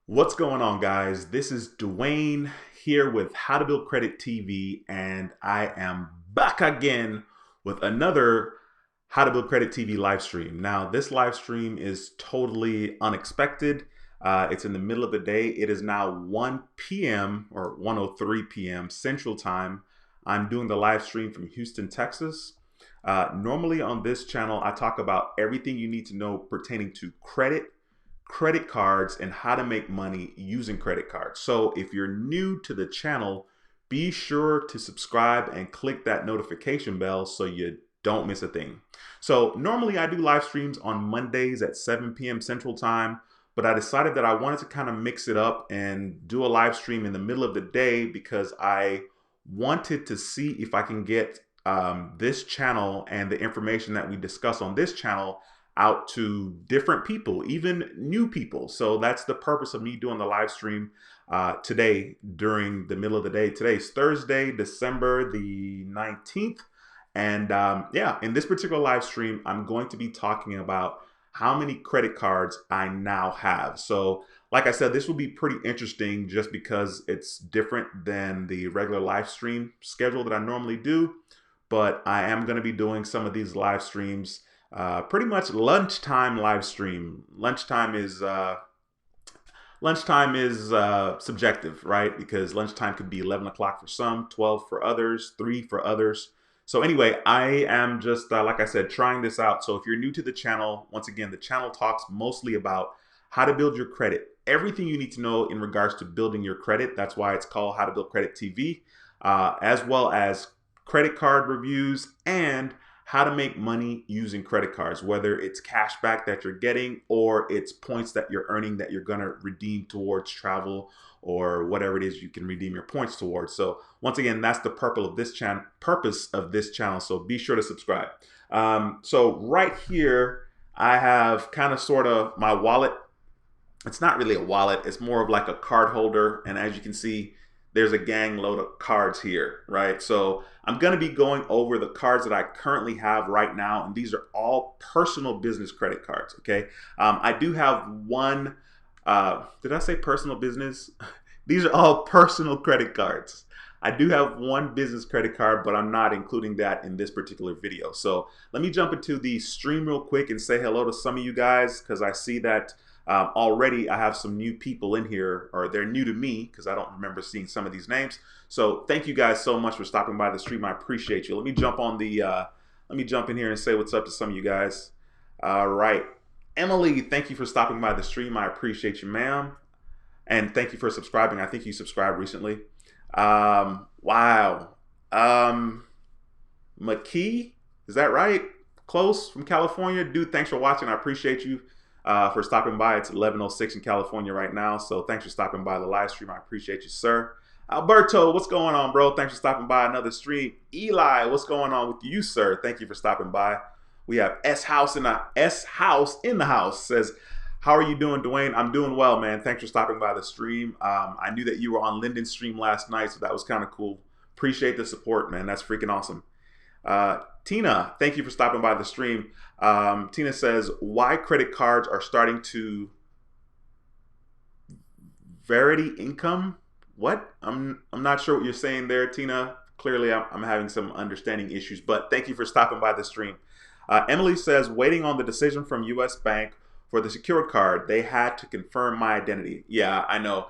What's going on, guys? This is Dwayne here with How to Build Credit TV, and I am back again with another How to Build Credit TV live stream. Now, this live stream is totally unexpected. It's in the middle of the day. It is now 1 p.m. or 1:03 p.m. Central Time. I'm doing the live stream from Houston, Texas. Normally on this channel, I talk about everything you need to know pertaining to credit cards, and how to make money using credit cards. So if you're new to the channel, be sure to subscribe and click that notification bell so you don't miss a thing. So normally I do live streams on Mondays at 7 p.m. Central Time, but I decided that I wanted to kind of mix it up and do a live stream in the middle of the day because I wanted to see if I can get this channel and the information that we discuss on this channel out to different people, even new people. So that's the purpose of me doing the live stream today during the middle of the day. Today's Thursday, December the 19th. And yeah, in this particular live stream, I'm going to be talking about how many credit cards I now have. So like I said, this will be pretty interesting just because it's different than the regular live stream schedule that I normally do. But I am going to be doing some of these live streams pretty much lunchtime live stream. Lunchtime is subjective, right? Because lunchtime could be 11 o'clock for some, 12 for others, 3 for others. So anyway, I am just, like I said, trying this out. So if you're new to the channel, once again, the channel talks mostly about how to build your credit. Everything you need to know in regards to building your credit. That's why it's called How to Build Credit TV, as well as credit card reviews and how to make money using credit cards, whether it's cash back that you're getting or it's points that you're earning that you're gonna redeem towards travel or whatever it is you can redeem your points towards. So once again, that's the purpose of this channel. So be sure to subscribe. So right here, I have kind of sort of my wallet. It's not really a wallet. It's more of like a card holder. And as you can see, there's a gang load of cards here, right? So I'm going to be going over the cards that I currently have right now, and these are all personal business credit cards, okay? I do have one, did I say personal business? These are all personal credit cards. I do have one business credit card, but I'm not including that in this particular video. So let me jump into the stream real quick and say hello to some of you guys, because I see that already I have some new people in here, or they're new to me because I don't remember seeing some of these names. So thank you guys so much for stopping by the stream. I appreciate you. Let me jump in here and say what's up to some of you guys. All right. Emily, thank you for stopping by the stream. I appreciate you, ma'am. And thank you for subscribing. I think you subscribed recently. Wow. McKee, is that right? Close from California. Dude, thanks for watching. I appreciate you. For stopping by. It's 11:06 in California right now, so thanks for stopping by the live stream. I appreciate you, sir. Alberto, what's going on, bro? Thanks for stopping by another stream. Eli, what's going on with you, sir? Thank you for stopping by. We have S House in the house. Says, how are you doing, Dwayne? I'm doing well, man. Thanks for stopping by the stream. I knew that you were on Lyndon's stream last night, so that was kind of cool. Appreciate the support, man. That's freaking awesome. Tina, thank you for stopping by the stream. Tina says, why credit cards are starting to verity income? What? I'm not sure what you're saying there, Tina. Clearly, I'm having some understanding issues, but thank you for stopping by the stream. Emily says, waiting on the decision from US Bank for the secured card. They had to confirm my identity. Yeah, I know.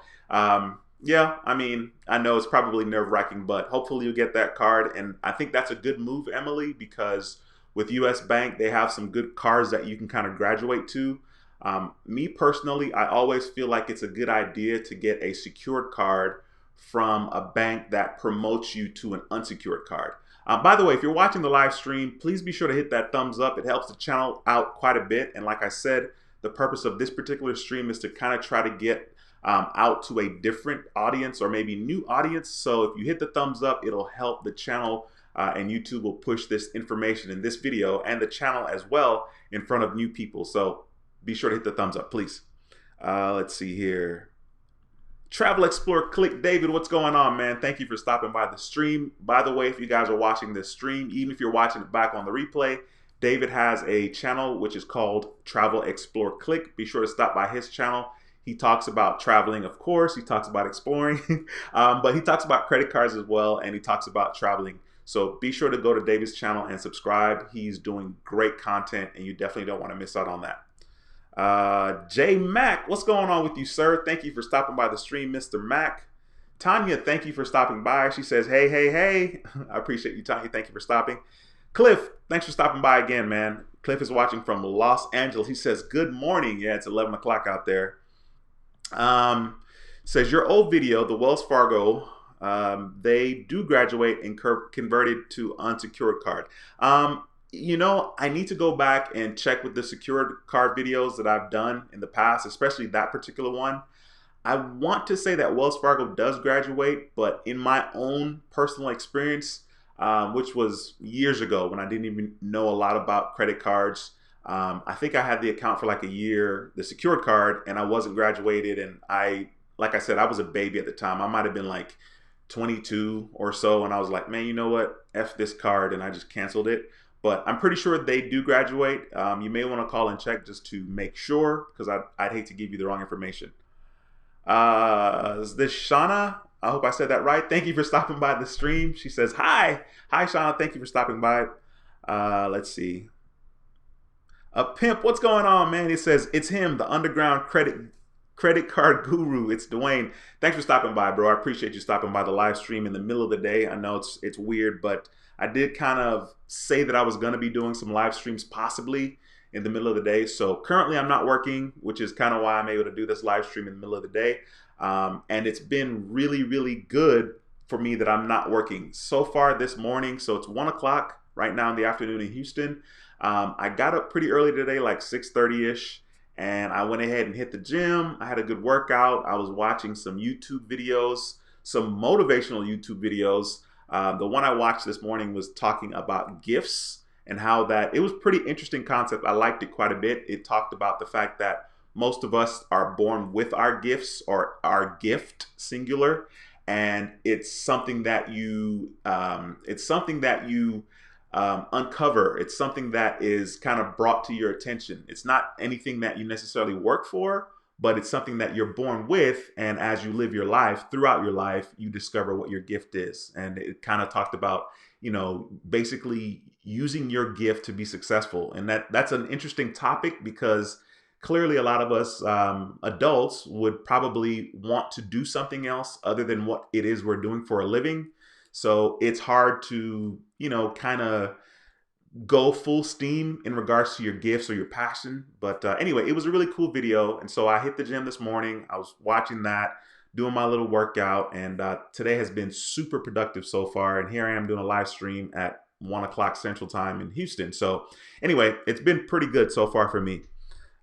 Yeah, I mean, I know it's probably nerve-wracking, but hopefully you'll get that card. And I think that's a good move, Emily, because with US Bank, they have some good cards that you can kind of graduate to. Me personally, I always feel like it's a good idea to get a secured card from a bank that promotes you to an unsecured card. By the way, if you're watching the live stream, please be sure to hit that thumbs up. It helps the channel out quite a bit. And like I said, the purpose of this particular stream is to kind of try to get out to a different audience or maybe new audience. So if you hit the thumbs up, it'll help the channel and YouTube will push this information in this video and the channel as well in front of new people. So be sure to hit the thumbs up, please. Let's see here. Travel Explorer Click David, what's going on, man? Thank you for stopping by the stream. By the way, if you guys are watching this stream, even if you're watching it back on the replay, David has a channel which is called Travel Explorer Click. Be sure to stop by his channel. He talks about traveling, of course. He talks about exploring, but he talks about credit cards as well, and he talks about traveling. So be sure to go to David's channel and subscribe. He's doing great content, and you definitely don't want to miss out on that. J Mac, what's going on with you, sir? Thank you for stopping by the stream, Mr. Mac. Tanya, thank you for stopping by. She says, hey, hey, hey. I appreciate you, Tanya. Thank you for stopping. Cliff, thanks for stopping by again, man. Cliff is watching from Los Angeles. He says, good morning. Yeah, it's 11 o'clock out there. Says, your old video, the Wells Fargo, they do graduate and converted to unsecured card. You know, I need to go back and check with the secured card videos that I've done in the past, especially that particular one. I want to say that Wells Fargo does graduate, but in my own personal experience, which was years ago when I didn't even know a lot about credit cards, I think I had the account for like a year, the secured card, and I wasn't graduated. And like I said, I was a baby at the time. I might have been like 22 or so. And I was like, man, you know what? F this card. And I just canceled it. But I'm pretty sure they do graduate. You may want to call and check just to make sure, because I'd hate to give you the wrong information. Is this Shauna? I hope I said that right. Thank you for stopping by the stream. She says, hi. Hi, Shauna. Thank you for stopping by. Let's see. Pimp, what's going on, man? It says, it's him, the underground credit card guru. It's Dwayne. Thanks for stopping by, bro. I appreciate you stopping by the live stream in the middle of the day. I know it's weird, but I did kind of say that I was going to be doing some live streams possibly in the middle of the day. So currently I'm not working, which is kind of why I'm able to do this live stream in the middle of the day. And it's been really, really good for me that I'm not working so far this morning. So it's 1 o'clock right now in the afternoon in Houston. I got up pretty early today, like 6:30-ish. And I went ahead and hit the gym. I had a good workout. I was watching some YouTube videos, some motivational YouTube videos. The one I watched this morning was talking about gifts and how that, it was pretty interesting concept. I liked it quite a bit. It talked about the fact that most of us are born with our gifts, or our gift, singular. And it's something that you, uncover. It's something that is kind of brought to your attention. It's not anything that you necessarily work for, but it's something that you're born with. And as you live your life, throughout your life, you discover what your gift is. And it kind of talked about, you know, basically using your gift to be successful. And that's an interesting topic, because clearly a lot of us adults would probably want to do something else other than what it is we're doing for a living. So it's hard to, you know, kind of go full steam in regards to your gifts or your passion. But anyway, it was a really cool video. And so I hit the gym this morning. I was watching that, doing my little workout. And today has been super productive so far. And here I am doing a live stream at 1 o'clock Central Time in Houston. So anyway, it's been pretty good so far for me.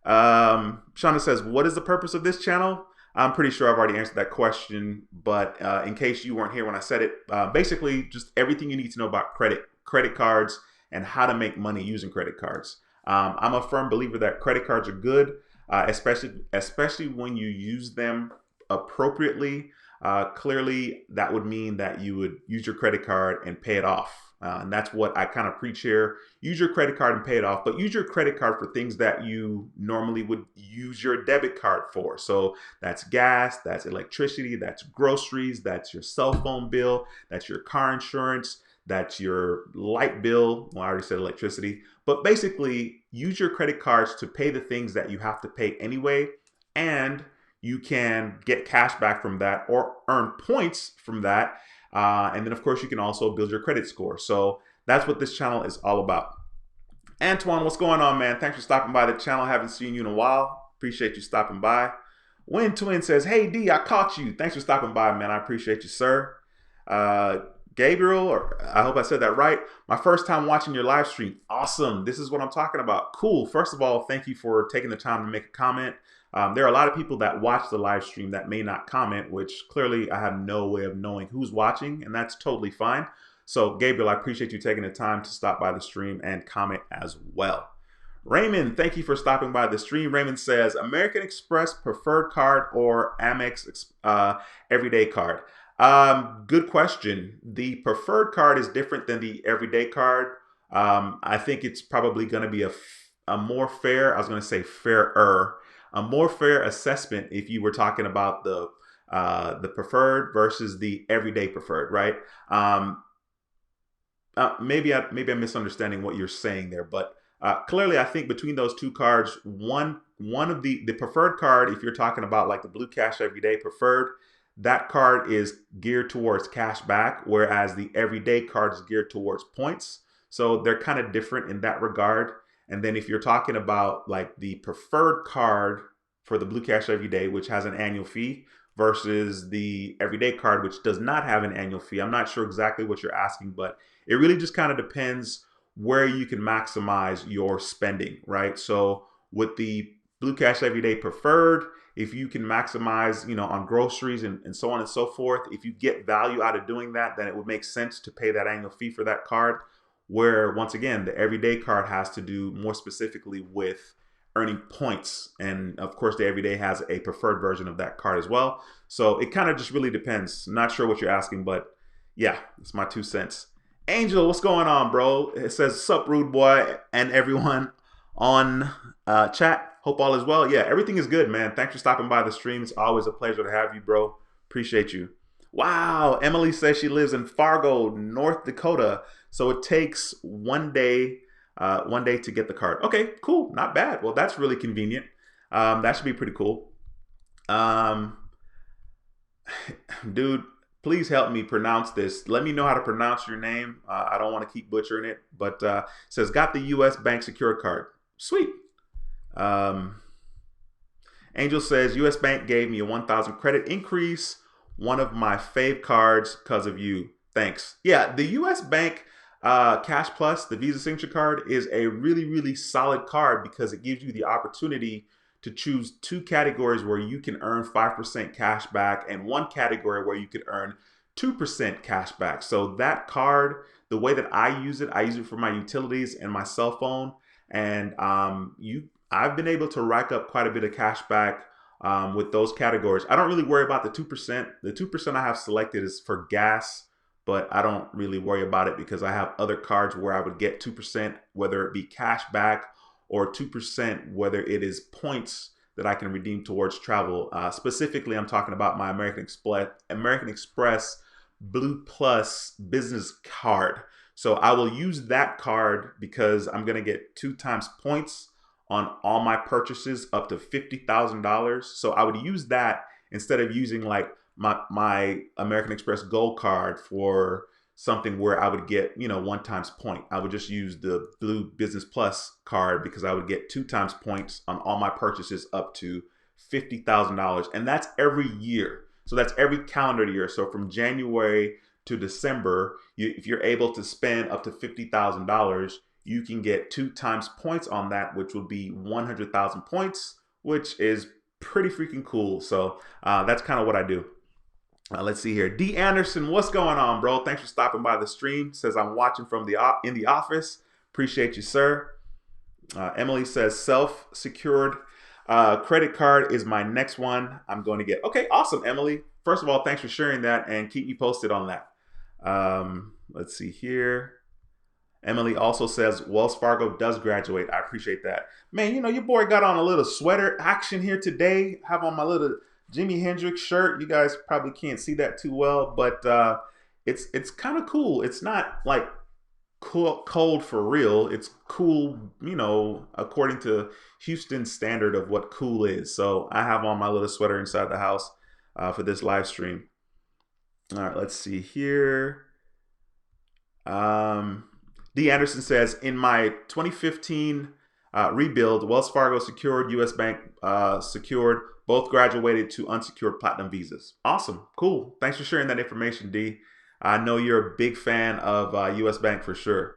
Shauna says, what is the purpose of this channel? I'm pretty sure I've already answered that question, but in case you weren't here when I said it, basically just everything you need to know about credit cards, and how to make money using credit cards. I'm a firm believer that credit cards are good, especially when you use them appropriately. Clearly, that would mean that you would use your credit card and pay it off. And that's what I kind of preach here. Use your credit card and pay it off, but use your credit card for things that you normally would use your debit card for. So that's gas, that's electricity, that's groceries, that's your cell phone bill, that's your car insurance, that's your light bill. Well, I already said electricity, but basically use your credit cards to pay the things that you have to pay anyway. And you can get cash back from that or earn points from that. And then, of course, you can also build your credit score. So that's what this channel is all about. Antoine, what's going on, man? Thanks for stopping by the channel. I haven't seen you in a while. Appreciate you stopping by. Win Twin says, hey, D, I caught you. Thanks for stopping by, man. I appreciate you, sir. Gabriel, or I hope I said that right. My first time watching your live stream. Awesome. This is what I'm talking about. Cool. First of all, thank you for taking the time to make a comment. There are a lot of people that watch the live stream that may not comment, which clearly I have no way of knowing who's watching, and that's totally fine. So Gabriel, I appreciate you taking the time to stop by the stream and comment as well. Raymond, thank you for stopping by the stream. Raymond says, American Express preferred card or Amex everyday card? Good question. The preferred card is different than the everyday card. I think it's probably going to be a more fair, I was going to say fairer, a more fair assessment if you were talking about the preferred versus the everyday preferred, right? Um, maybe I'm misunderstanding what you're saying there, but clearly I think between those two cards, one of the preferred card, if you're talking about like the Blue Cash Everyday Preferred, that card is geared towards cash back, whereas the everyday card is geared towards points. So they're kind of different in that regard. And then if you're talking about like the preferred card for the Blue Cash Everyday, which has an annual fee, versus the everyday card, which does not have an annual fee, I'm not sure exactly what you're asking, but it really just kind of depends where you can maximize your spending, right? So with the Blue Cash Everyday Preferred, if you can maximize, on groceries and so on and so forth, if you get value out of doing that, then it would make sense to pay that annual fee for that card. Where once again, the everyday card has to do more specifically with earning points. And of course, the everyday has a preferred version of that card as well. So it kind of just really depends. Not sure what you're asking, but yeah, it's my 2 cents. Angel, what's going on, bro? It says, sup, rude boy, and everyone on chat. Hope all is well. Yeah, everything is good, man. Thanks for stopping by the stream. It's always a pleasure to have you, bro. Appreciate you. Wow, Emily says she lives in Fargo, North Dakota. So it takes 1 day, 1 day to get the card. Okay, cool. Not bad. Well, that's really convenient. That should be pretty cool. Um, dude, please help me pronounce this. Let me know how to pronounce your name. I don't want to keep butchering it, but it says got the U.S. Bank Secure card. Sweet. Angel says U.S. Bank gave me a 1,000 credit increase. One of my fave cards because of you. Thanks. Yeah, the U.S. Bank Cash Plus, the Visa Signature card, is a really, really solid card because it gives you the opportunity to choose two categories where you can earn 5% cash back and one category where you could earn 2% cash back. So that card, the way that I use it for my utilities and my cell phone. And I've been able to rack up quite a bit of cash back with those categories. I don't really worry about the 2%. The 2% I have selected is for gas, but I don't really worry about it because I have other cards where I would get 2%, whether it be cash back or 2%, whether it is points that I can redeem towards travel. Specifically, I'm talking about my American Express Blue Plus business card. So I will use that card because I'm going to get 2 times points on all my purchases up to $50,000. So I would use that instead of using like my American Express Gold card for something where I would get, 1 times point. I would just use the Blue Business Plus card because I would get 2 times points on all my purchases up to $50,000. And that's every year. So that's every calendar year. So from January to December, if you're able to spend up to $50,000, you can get 2 times points on that, which would be 100,000 points, which is pretty freaking cool. So that's kind of what I do. Let's see here. D. Anderson, what's going on, bro? Thanks for stopping by the stream. Says I'm watching from in the office. Appreciate you, sir. Emily says self-secured credit card is my next one I'm going to get. Okay, awesome, Emily. First of all, thanks for sharing that and keep me posted on that. Let's see here. Emily also says Wells Fargo does graduate. I appreciate that. Man, your boy got on a little sweater action here today. Have on my little Jimi Hendrix shirt. You guys probably can't see that too well, but it's kind of cool. It's not like cold for real. It's cool, according to Houston's standard of what cool is. So I have on my little sweater inside the house for this live stream. All right, let's see here. D. Anderson says, in my 2015 rebuild, Wells Fargo secured, U.S. Bank secured, both graduated to unsecured platinum visas. Awesome. Cool. Thanks for sharing that information, D. I know you're a big fan of U.S. Bank for sure.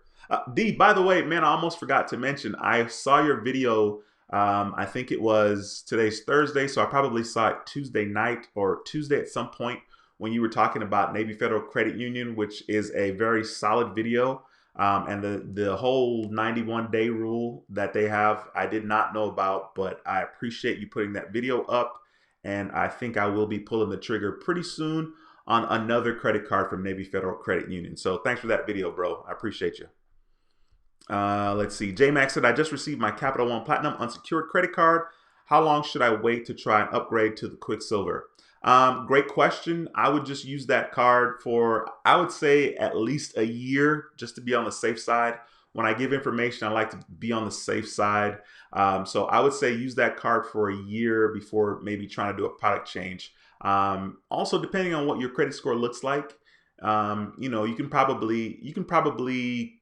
D, by the way, man, I almost forgot to mention, I saw your video, I think it was today's Thursday, so I probably saw it Tuesday night or Tuesday at some point when you were talking about Navy Federal Credit Union, which is a very solid video. And the whole 91-day rule that they have, I did not know about, but I appreciate you putting that video up. And I think I will be pulling the trigger pretty soon on another credit card from Navy Federal Credit Union. So thanks for that video, bro. I appreciate you. Let's see. J Max said, I just received my Capital One Platinum unsecured credit card. How long should I wait to try and upgrade to the Quicksilver? Great question. I would just use that card for, I would say, at least a year, just to be on the safe side. When I give information, I like to be on the safe side. So I would say use that card for a year before maybe trying to do a product change. Also, depending on what your credit score looks like, you can probably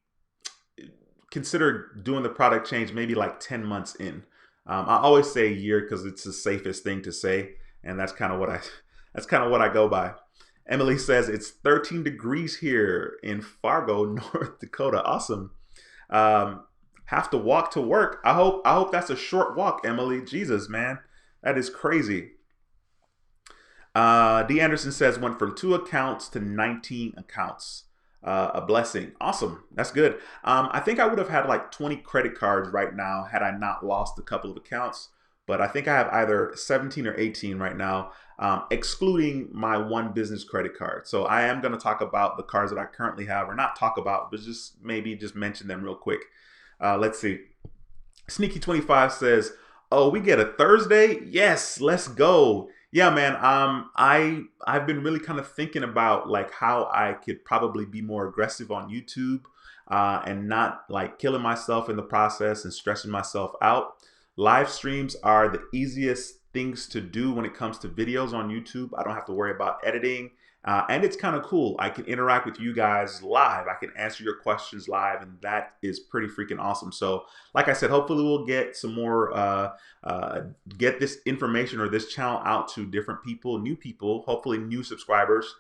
consider doing the product change maybe like 10 months in. I always say a year because it's the safest thing to say, and that's kind of what I that's kind of what I go by. Emily says it's 13 degrees here in Fargo, North Dakota. Awesome. Um, have to walk to work. I hope that's a short walk, Emily. Jesus, man, that is crazy. D. Anderson says went from 2 accounts to 19 accounts. A blessing. Awesome. That's good. I think I would have had like 20 credit cards right now had I not lost a couple of accounts. But I think I have either 17 or 18 right now, excluding my one business credit card. So I am going to talk about the cards that I currently have, or not talk about, but just mention them real quick. Let's see. Sneaky25 says, "Oh, we get a Thursday? Yes, let's go." Yeah, man. I've been really kind of thinking about like how I could probably be more aggressive on YouTube, and not like killing myself in the process and stressing myself out. Live streams are the easiest things to do when it comes to videos on YouTube. I don't have to worry about editing. And it's kind of cool. I can interact with you guys live. I can answer your questions live, and that is pretty freaking awesome. So, like I said, hopefully we'll get some more, get this information or this channel out to different people, hopefully new subscribers.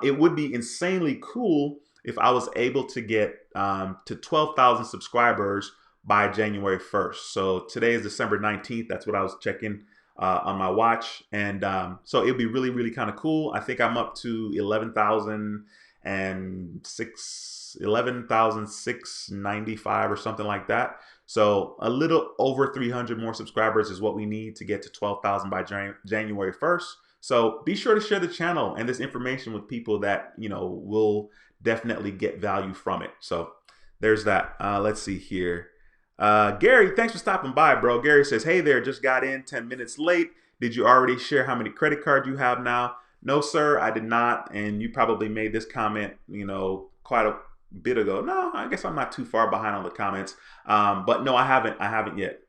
It would be insanely cool if I was able to get to 12,000 subscribers by January 1st. So today is December 19th. That's what I was checking on my watch. And so it'd be really, really kind of cool. I think I'm up to 11,695 or something like that. So a little over 300 more subscribers is what we need to get to 12,000 by January 1st. So be sure to share the channel and this information with people that, will definitely get value from it. So there's that. Let's see here. Gary, thanks for stopping by, bro. Gary says, "Hey there, just got in 10 minutes late. Did you already share how many credit cards you have now?" No, sir, I did not. And you probably made this comment, quite a bit ago. No, I guess I'm not too far behind on the comments. But no, I haven't. I haven't yet.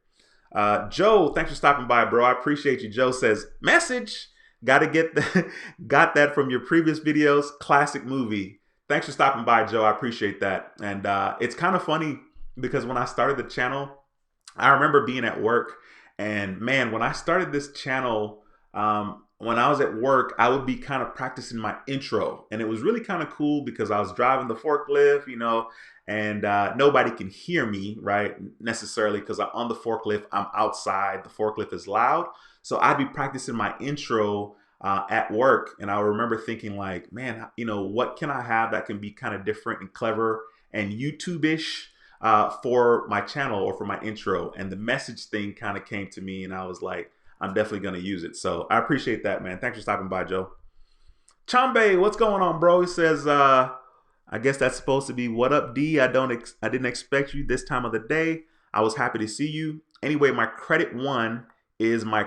Joe, thanks for stopping by, bro. I appreciate you. Joe says, "Message. Got to get the, got that from your previous videos. Classic movie." Thanks for stopping by, Joe. I appreciate that. And it's kind of funny because when I started the channel, I remember being at work, and man, when I started this channel, when I was at work, I would be kind of practicing my intro, and it was really kind of cool because I was driving the forklift, and nobody can hear me, right, necessarily, because I'm on the forklift, I'm outside, the forklift is loud, so I'd be practicing my intro at work, and I remember thinking like, man, what can I have that can be kind of different and clever and YouTube-ish for my channel or for my intro. And the message thing kind of came to me, and I was like, I'm definitely going to use it. So I appreciate that, man. Thanks for stopping by, Joe. Chambe, what's going on, bro? He says, I guess that's supposed to be what up, D. I didn't expect you this time of the day. I was happy to see you. Anyway, my credit one is my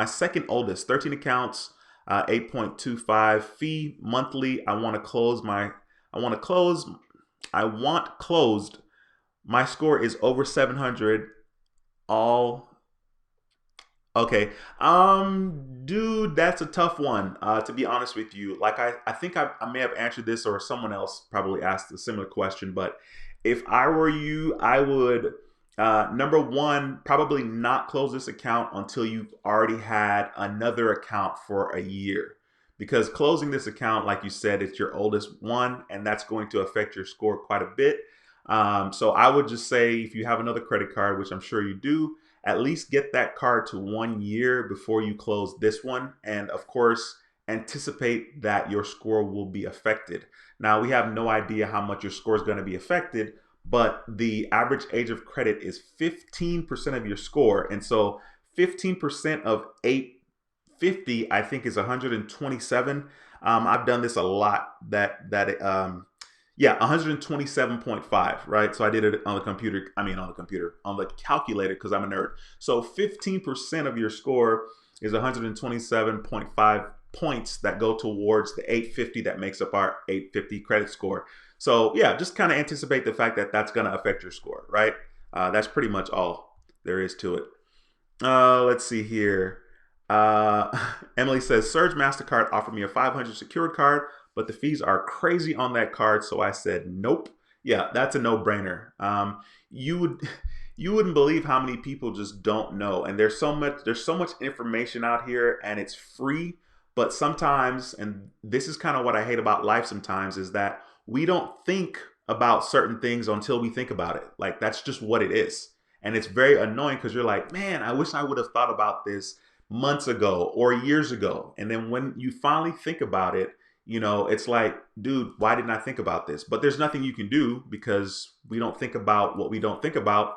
second oldest, 13 accounts, 8.25 fee monthly. I want closed. My score is over 700. All okay. Dude, that's a tough one. To be honest with you, like I think I may have answered this, or someone else probably asked a similar question. But if I were you, I would number one, probably not close this account until you've already had another account for a year. Because closing this account, like you said, it's your oldest one, and that's going to affect your score quite a bit. So I would just say if you have another credit card, which I'm sure you do, at least get that card to 1 year before you close this one. And of course, anticipate that your score will be affected. Now, we have no idea how much your score is going to be affected, but the average age of credit is 15% of your score. And so 15% of 850, I think, is 127. I've done this a lot. Yeah, 127.5, right? So I did it on the computer. I mean, on the computer, on the calculator, because I'm a nerd. So 15% of your score is 127.5 points that go towards the 850 that makes up our 850 credit score. So yeah, just kind of anticipate the fact that that's going to affect your score, right? That's pretty much all there is to it. Let's see here. Uh, Emily says Surge Mastercard offered me a 500 secured card, but the fees are crazy on that card, so I said nope. Yeah, that's a no-brainer. You would you wouldn't believe how many people just don't know, and there's so much information out here, and it's free. But sometimes, and this is kind of what I hate about life sometimes, is that we don't think about certain things until we think about it. Like that's just what it is. And it's very annoying because you're like, man, I wish I would have thought about this months ago or years ago. And then when you finally think about it, it's like, dude, why didn't I think about this? But there's nothing you can do because we don't think about what we don't think about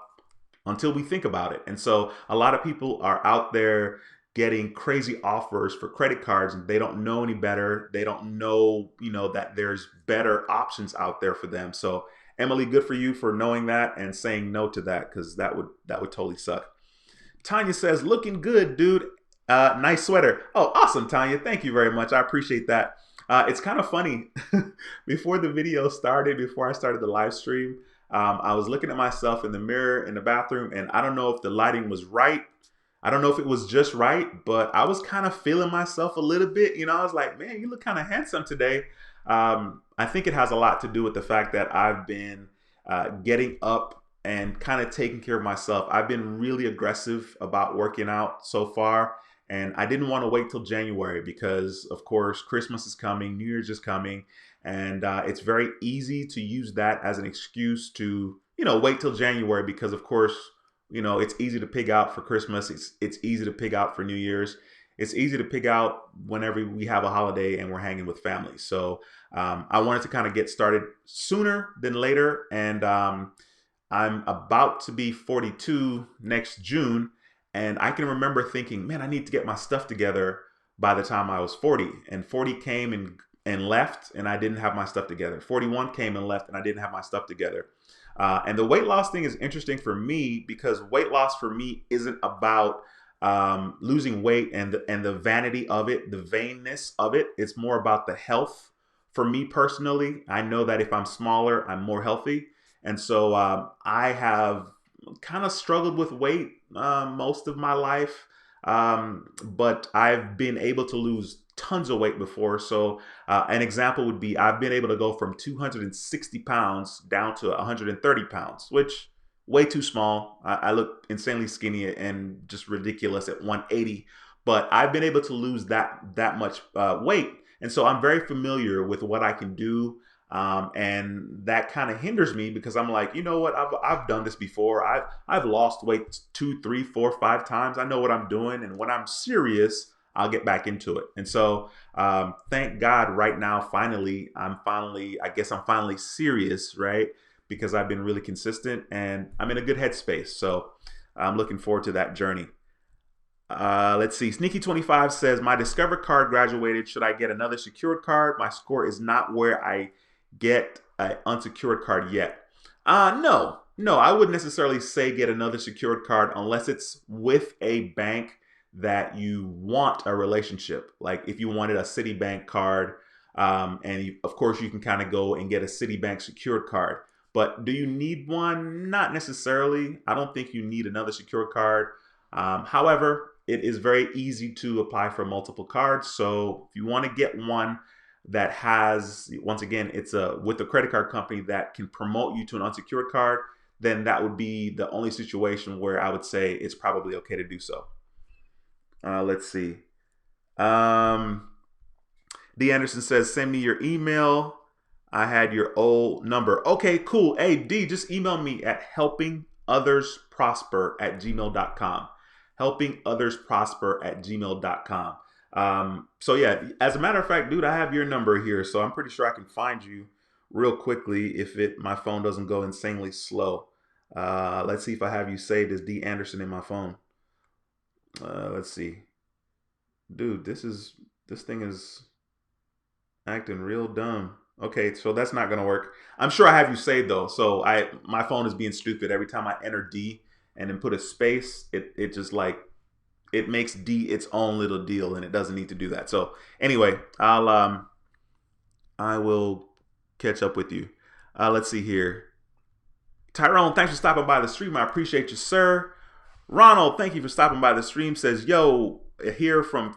until we think about it. And so a lot of people are out there getting crazy offers for credit cards and they don't know any better. They don't know, that there's better options out there for them. So Emily, good for you for knowing that and saying no to that because that would totally suck. Tanya says, looking good, dude. Nice sweater. Oh, awesome, Tanya. Thank you very much. I appreciate that. It's kind of funny. Before the video started, before I started the live stream, I was looking at myself in the mirror in the bathroom, and I don't know if the lighting was right. I don't know if it was just right, but I was kind of feeling myself a little bit. I was like, man, you look kind of handsome today. I think it has a lot to do with the fact that I've been getting up and kind of taking care of myself. I've been really aggressive about working out so far. And I didn't want to wait till January because, of course, Christmas is coming, New Year's is coming, and it's very easy to use that as an excuse to, wait till January because, of course, it's easy to pig out for Christmas. It's easy to pig out for New Year's. It's easy to pig out whenever we have a holiday and we're hanging with family. So I wanted to kind of get started sooner than later, and I'm about to be 42 next June, and I can remember thinking, man, I need to get my stuff together by the time I was 40. And 40 came and left, and I didn't have my stuff together. 41 came and left, and I didn't have my stuff together. And the weight loss thing is interesting for me because weight loss for me isn't about losing weight and the vanity of it, the vainness of it. It's more about the health. For me personally, I know that if I'm smaller, I'm more healthy. And so I have kind of struggled with weight most of my life, but I've been able to lose tons of weight before. So an example would be I've been able to go from 260 pounds down to 130 pounds, which way too small. I look insanely skinny and just ridiculous at 180, but I've been able to lose that much weight. And so I'm very familiar with what I can do. And that kind of hinders me because I'm like, you know what? I've done this before. I've lost weight 2, 3, 4, 5 times. I know what I'm doing, and when I'm serious, I'll get back into it. And so, thank God, right now, I guess I'm finally serious, right? Because I've been really consistent and I'm in a good headspace. So, I'm looking forward to that journey. Let's see. Sneaky25 says, my Discover card graduated. Should I get another secured card? My score is not where I get an unsecured card yet. No, I wouldn't necessarily say get another secured card unless it's with a bank that you want a relationship. Like if you wanted a Citibank card, and of course you can kind of go and get a Citibank secured card. But do you need one? Not necessarily. I don't think you need another secured card. However, it is very easy to apply for multiple cards. So if you want to get one that has, once again, it's with a credit card company that can promote you to an unsecured card, then that would be the only situation where I would say it's probably okay to do so. Let's see. D. Anderson says, send me your email. I had your old number. Okay, cool. Hey, D, just email me at helpingothersprosper@gmail.com. Helpingothersprosper@gmail.com. So yeah, as a matter of fact, dude, I have your number here, so I'm pretty sure I can find you real quickly if my phone doesn't go insanely slow. Let's see if I have you saved as D. Anderson in my phone. Let's see. Dude, this thing is acting real dumb. Okay, so that's not gonna work. I'm sure I have you saved though. So my phone is being stupid. Every time I enter D and then put a space, it just like it makes D its own little deal, and it doesn't need to do that. So anyway, I will catch up with you. Let's see here. Tyrone, thanks for stopping by the stream. I appreciate you, sir. Ronald, thank you for stopping by the stream. Says, yo, here from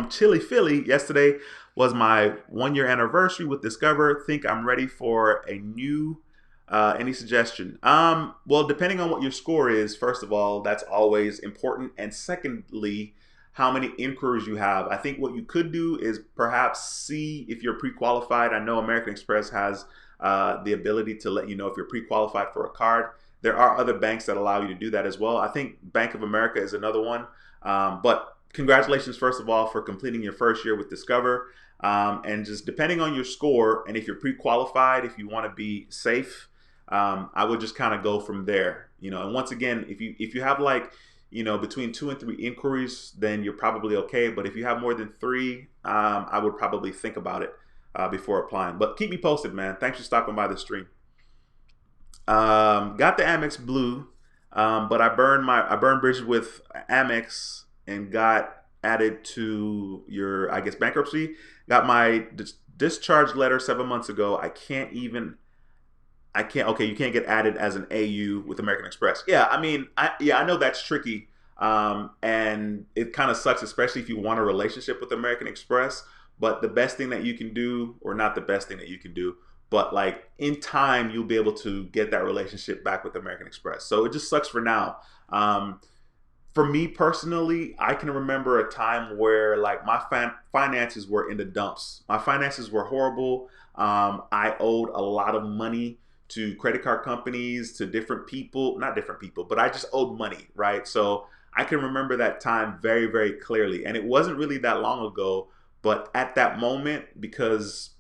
Chili Philly. Yesterday was my 1 year anniversary with Discover. Think I'm ready for a new any suggestion? Well, depending on what your score is, first of all, that's always important. And secondly, how many inquiries you have. I think what you could do is perhaps see if you're pre-qualified. I know American Express has the ability to let you know if you're pre-qualified for a card. There are other banks that allow you to do that as well. I think Bank of America is another one. But congratulations, first of all, for completing your first year with Discover. And just depending on your score, and if you're pre-qualified, if you want to be safe, I would just kind of go from there. And once again, if you have like, between 2 and 3 inquiries, then you're probably okay. But if you have more than 3, I would probably think about it before applying. But keep me posted, man. Thanks for stopping by the stream. Got the Amex Blue, but I burned bridges with Amex and got added to your, I guess, bankruptcy. Got my discharge letter 7 months ago. Okay, you can't get added as an AU with American Express. Yeah, I mean, I know that's tricky. And it kind of sucks, especially if you want a relationship with American Express. But the best thing that you can do, or not the best thing that you can do, but like in time, you'll be able to get that relationship back with American Express. So it just sucks for now. For me personally, I can remember a time where like my finances were in the dumps. My finances were horrible. I owed a lot of money to credit card companies, to different people, not different people, but I just owed money, right? So I can remember that time very, very clearly. And it wasn't really that long ago, but at that moment, because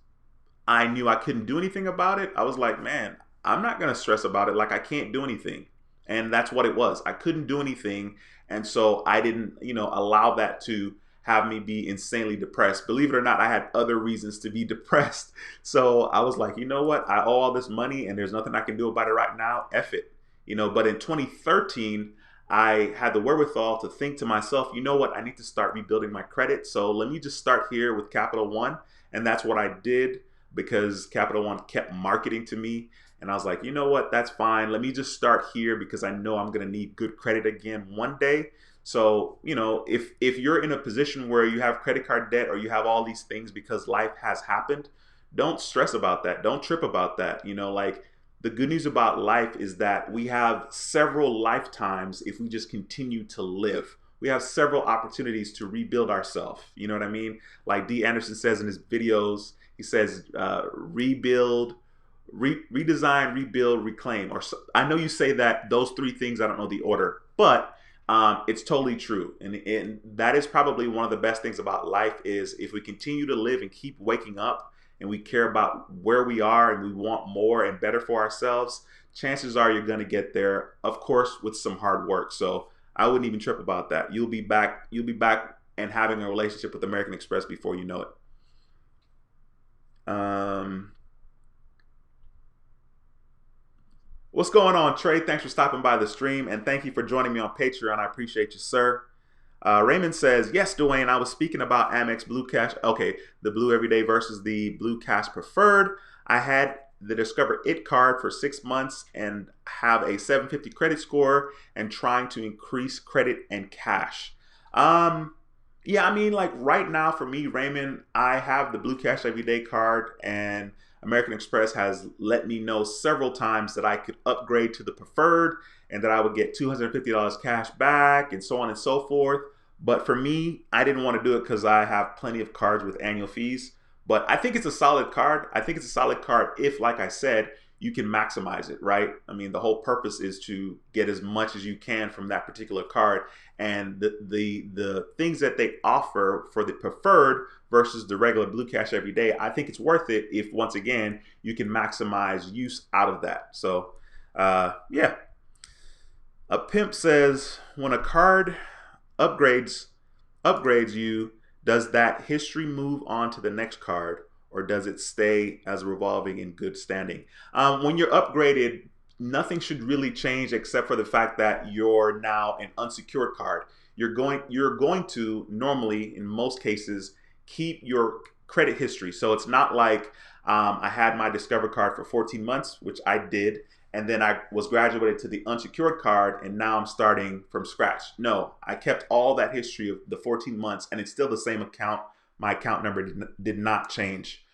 I knew I couldn't do anything about it, I was like, man, I'm not going to stress about it. Like I can't do anything. And that's what it was. I couldn't do anything. And so I didn't, allow that to have me be insanely depressed. Believe it or not, I had other reasons to be depressed. So I was like, you know what? I owe all this money and there's nothing I can do about it right now. F it. But in 2013, I had the wherewithal to think to myself, you know what? I need to start rebuilding my credit. So let me just start here with Capital One. And that's what I did, because Capital One kept marketing to me. And I was like, you know what? That's fine. Let me just start here because I know I'm going to need good credit again one day. So, if you're in a position where you have credit card debt or you have all these things because life has happened, don't stress about that. Don't trip about that. Like the good news about life is that we have several lifetimes if we just continue to live. We have several opportunities to rebuild ourselves. You know what I mean? Like D. Anderson says in his videos, he says, rebuild, redesign, rebuild, reclaim. Or I know you say that those 3 things, I don't know the order, but it's totally true. And that is probably one of the best things about life is if we continue to live and keep waking up and we care about where we are and we want more and better for ourselves, chances are you're going to get there, of course, with some hard work. So I wouldn't even trip about that. You'll be back and having a relationship with American Express before you know it. What's going on, Trey? Thanks for stopping by the stream, and thank you for joining me on Patreon. I appreciate you, sir. Raymond says, yes, Dwayne, I was speaking about Amex Blue Cash. Okay, the Blue Everyday versus the Blue Cash Preferred. I had the Discover It card for 6 months and have a 750 credit score and trying to increase credit and cash. Yeah, I mean, like right now for me, Raymond, I have the Blue Cash Everyday card, and American Express has let me know several times that I could upgrade to the preferred and that I would get $250 cash back and so on and so forth. But for me, I didn't want to do it because I have plenty of cards with annual fees. But I think it's a solid card. I think it's a solid card if, like I said, you can maximize it, right? I mean, the whole purpose is to get as much as you can from that particular card. And the things that they offer for the preferred versus the regular Blue Cash Everyday, I think it's worth it if, once again, you can maximize use out of that. So, yeah. A pimp says, when a card upgrades you, does that history move on to the next card, or does it stay as revolving in good standing? When you're upgraded, nothing should really change except for the fact that you're now an unsecured card. You're going to normally, in most cases, keep your credit history. So it's not like I had my Discover card for 14 months, which I did, and then I was graduated to the unsecured card, and now I'm starting from scratch. No, I kept all that history of the 14 months, and it's still the same account. My account number did not change.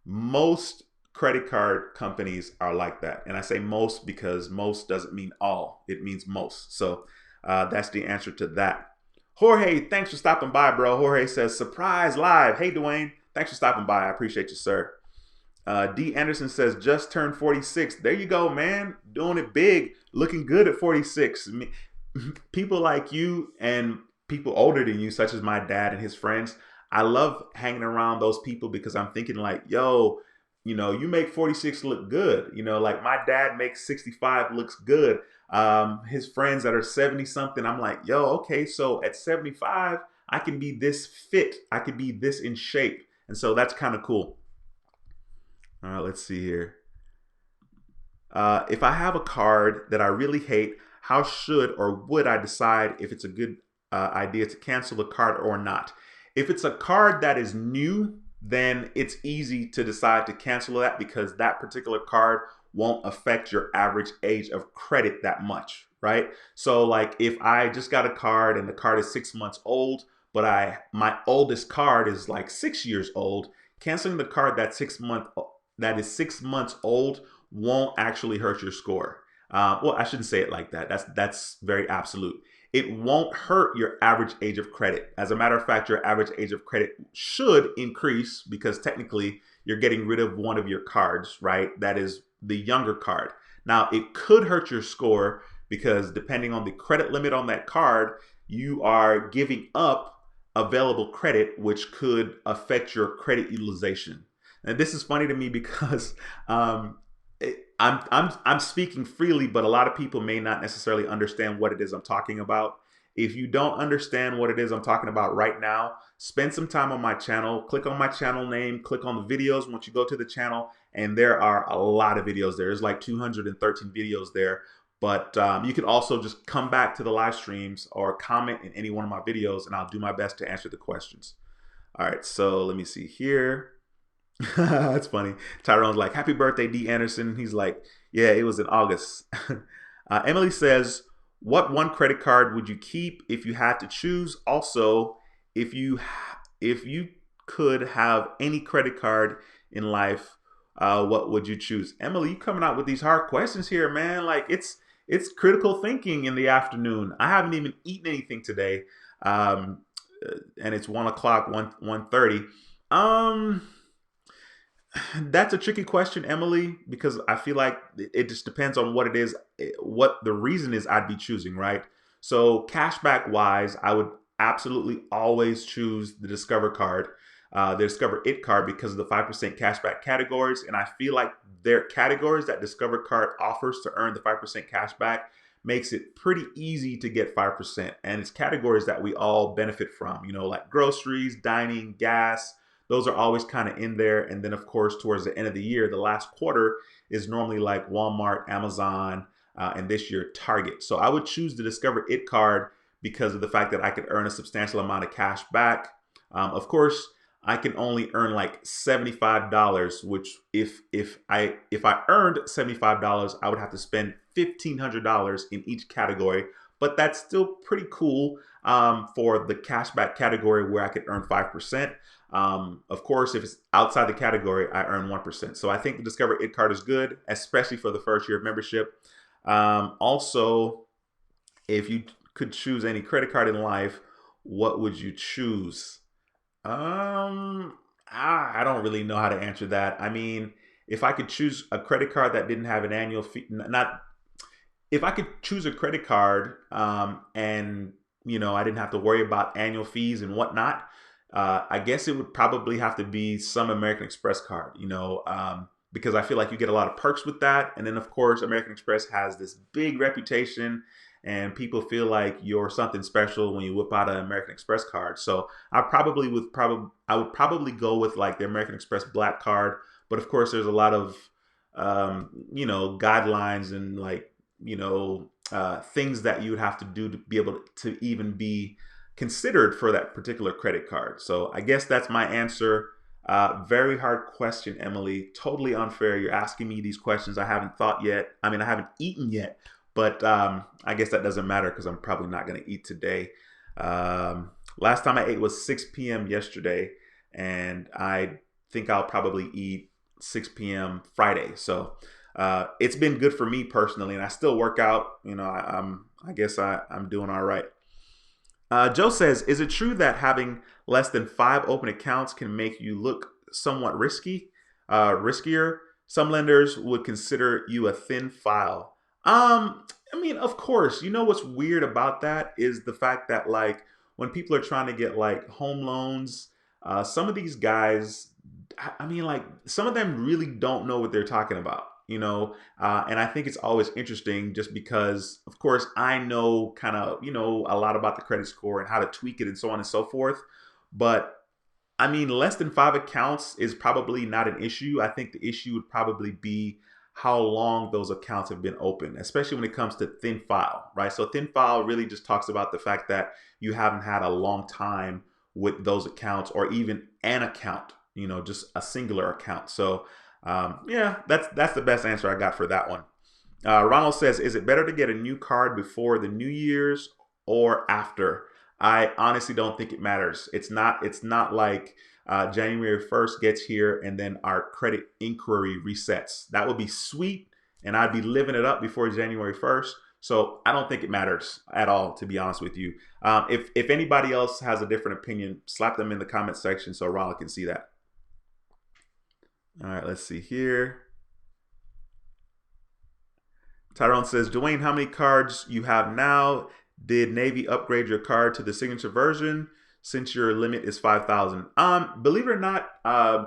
Most credit card companies are like that. And I say most because most doesn't mean all, it means most. So that's the answer to that. Jorge, thanks for stopping by, bro. Jorge says, surprise live. Hey, Dwayne, thanks for stopping by. I appreciate you, sir. D. Anderson says, just turned 46. There you go, man. Doing it big, looking good at 46. People like you and people older than you, such as my dad and his friends, I love hanging around those people because I'm thinking like, yo, you make 46 look good. Like my dad makes 65 looks good. His friends that are 70 something, I'm like, yo, okay, so at 75, I can be this fit. I can be this in shape. And so that's kind of cool. All right, let's see here. If I have a card that I really hate, how should or would I decide if it's a good idea to cancel the card or not? If it's a card that is new, then it's easy to decide to cancel that because that particular card won't affect your average age of credit that much, right? So like if I just got a card and the card is 6 months old, but my oldest card is like 6 years old, canceling the card that is 6 months old won't actually hurt your score. Well, I shouldn't say it like that. That's very absolute. It won't hurt your average age of credit. As a matter of fact, your average age of credit should increase because technically you're getting rid of one of your cards, right? That is the younger card. Now, it could hurt your score because depending on the credit limit on that card, you are giving up available credit, which could affect your credit utilization. And this is funny to me because I'm speaking freely, but a lot of people may not necessarily understand what it is I'm talking about. If you don't understand what it is I'm talking about right now, spend some time on my channel. Click on my channel name, click on the videos once you go to the channel, and there are a lot of videos there. There's like 213 videos there. But you can also just come back to the live streams or comment in any one of my videos, and I'll do my best to answer the questions. All right, so let me see here. That's funny. Tyrone's like, happy birthday, D. Anderson. He's like, yeah, it was in August. Emily says, what one credit card would you keep if you had to choose? Also, if you could have any credit card in life, what would you choose? Emily, you coming out with these hard questions here, man. Like it's critical thinking in the afternoon. I haven't even eaten anything today. And it's 1 o'clock, 1:30. That's a tricky question, Emily, because I feel like it just depends on what it is, what the reason is I'd be choosing, right? So cashback wise, I would absolutely always choose the Discover card, the Discover It card because of the 5% cashback categories. And I feel like their categories that Discover card offers to earn the 5% cashback makes it pretty easy to get 5%. And it's categories that we all benefit from, like groceries, dining, gas. Those are always kind of in there. And then, of course, towards the end of the year, the last quarter is normally like Walmart, Amazon, and this year, Target. So I would choose the Discover It card because of the fact that I could earn a substantial amount of cash back. Of course, I can only earn like $75, which if I earned $75, I would have to spend $1,500 in each category. But that's still pretty cool for the cashback category where I could earn 5%. Of course, if it's outside the category, I earn 1%. So I think the Discover It card is good, especially for the first year of membership. Also, if you could choose any credit card in life, what would you choose? I don't really know how to answer that. I mean, if I could choose a credit card that didn't have an annual fee, not if I could choose a credit card and I didn't have to worry about annual fees and whatnot, I guess it would probably have to be some American Express card, because I feel like you get a lot of perks with that. And then, of course, American Express has this big reputation and people feel like you're something special when you whip out an American Express card. So I would probably go with like the American Express Black card. But of course, there's a lot of guidelines and like things that you would have to do to be able to even be considered for that particular credit card. So I guess that's my answer. Very hard question, Emily. Totally unfair. You're asking me these questions I haven't thought yet. I mean, I haven't eaten yet, but I guess that doesn't matter because I'm probably not going to eat today. Last time I ate was 6 p.m. yesterday, and I think I'll probably eat 6 p.m. Friday. So it's been good for me personally, and I still work out. I guess I'm doing all right. Joe says, is it true that having less than 5 open accounts can make you look somewhat riskier? Some lenders would consider you a thin file. I mean, of course, what's weird about that is the fact that like when people are trying to get like home loans, some of these guys, I mean, like some of them really don't know what they're talking about. And I think it's always interesting just because, of course, I know kind of, a lot about the credit score and how to tweak it and so on and so forth. But I mean, less than 5 accounts is probably not an issue. I think the issue would probably be how long those accounts have been open, especially when it comes to thin file, right? So thin file really just talks about the fact that you haven't had a long time with those accounts or even an account, just a singular account. So yeah, that's the best answer I got for that one. Ronald says, is it better to get a new card before the New Year's or after? I honestly don't think it matters. It's not like January 1st gets here and then our credit inquiry resets. That would be sweet, and I'd be living it up before January 1st. So I don't think it matters at all, to be honest with you. If anybody else has a different opinion, slap them in the comment section so Ronald can see that. All right, let's see here. Tyrone says, Dwayne, how many cards you have now? Did Navy upgrade your card to the signature version since your limit is 5,000? Believe it or not,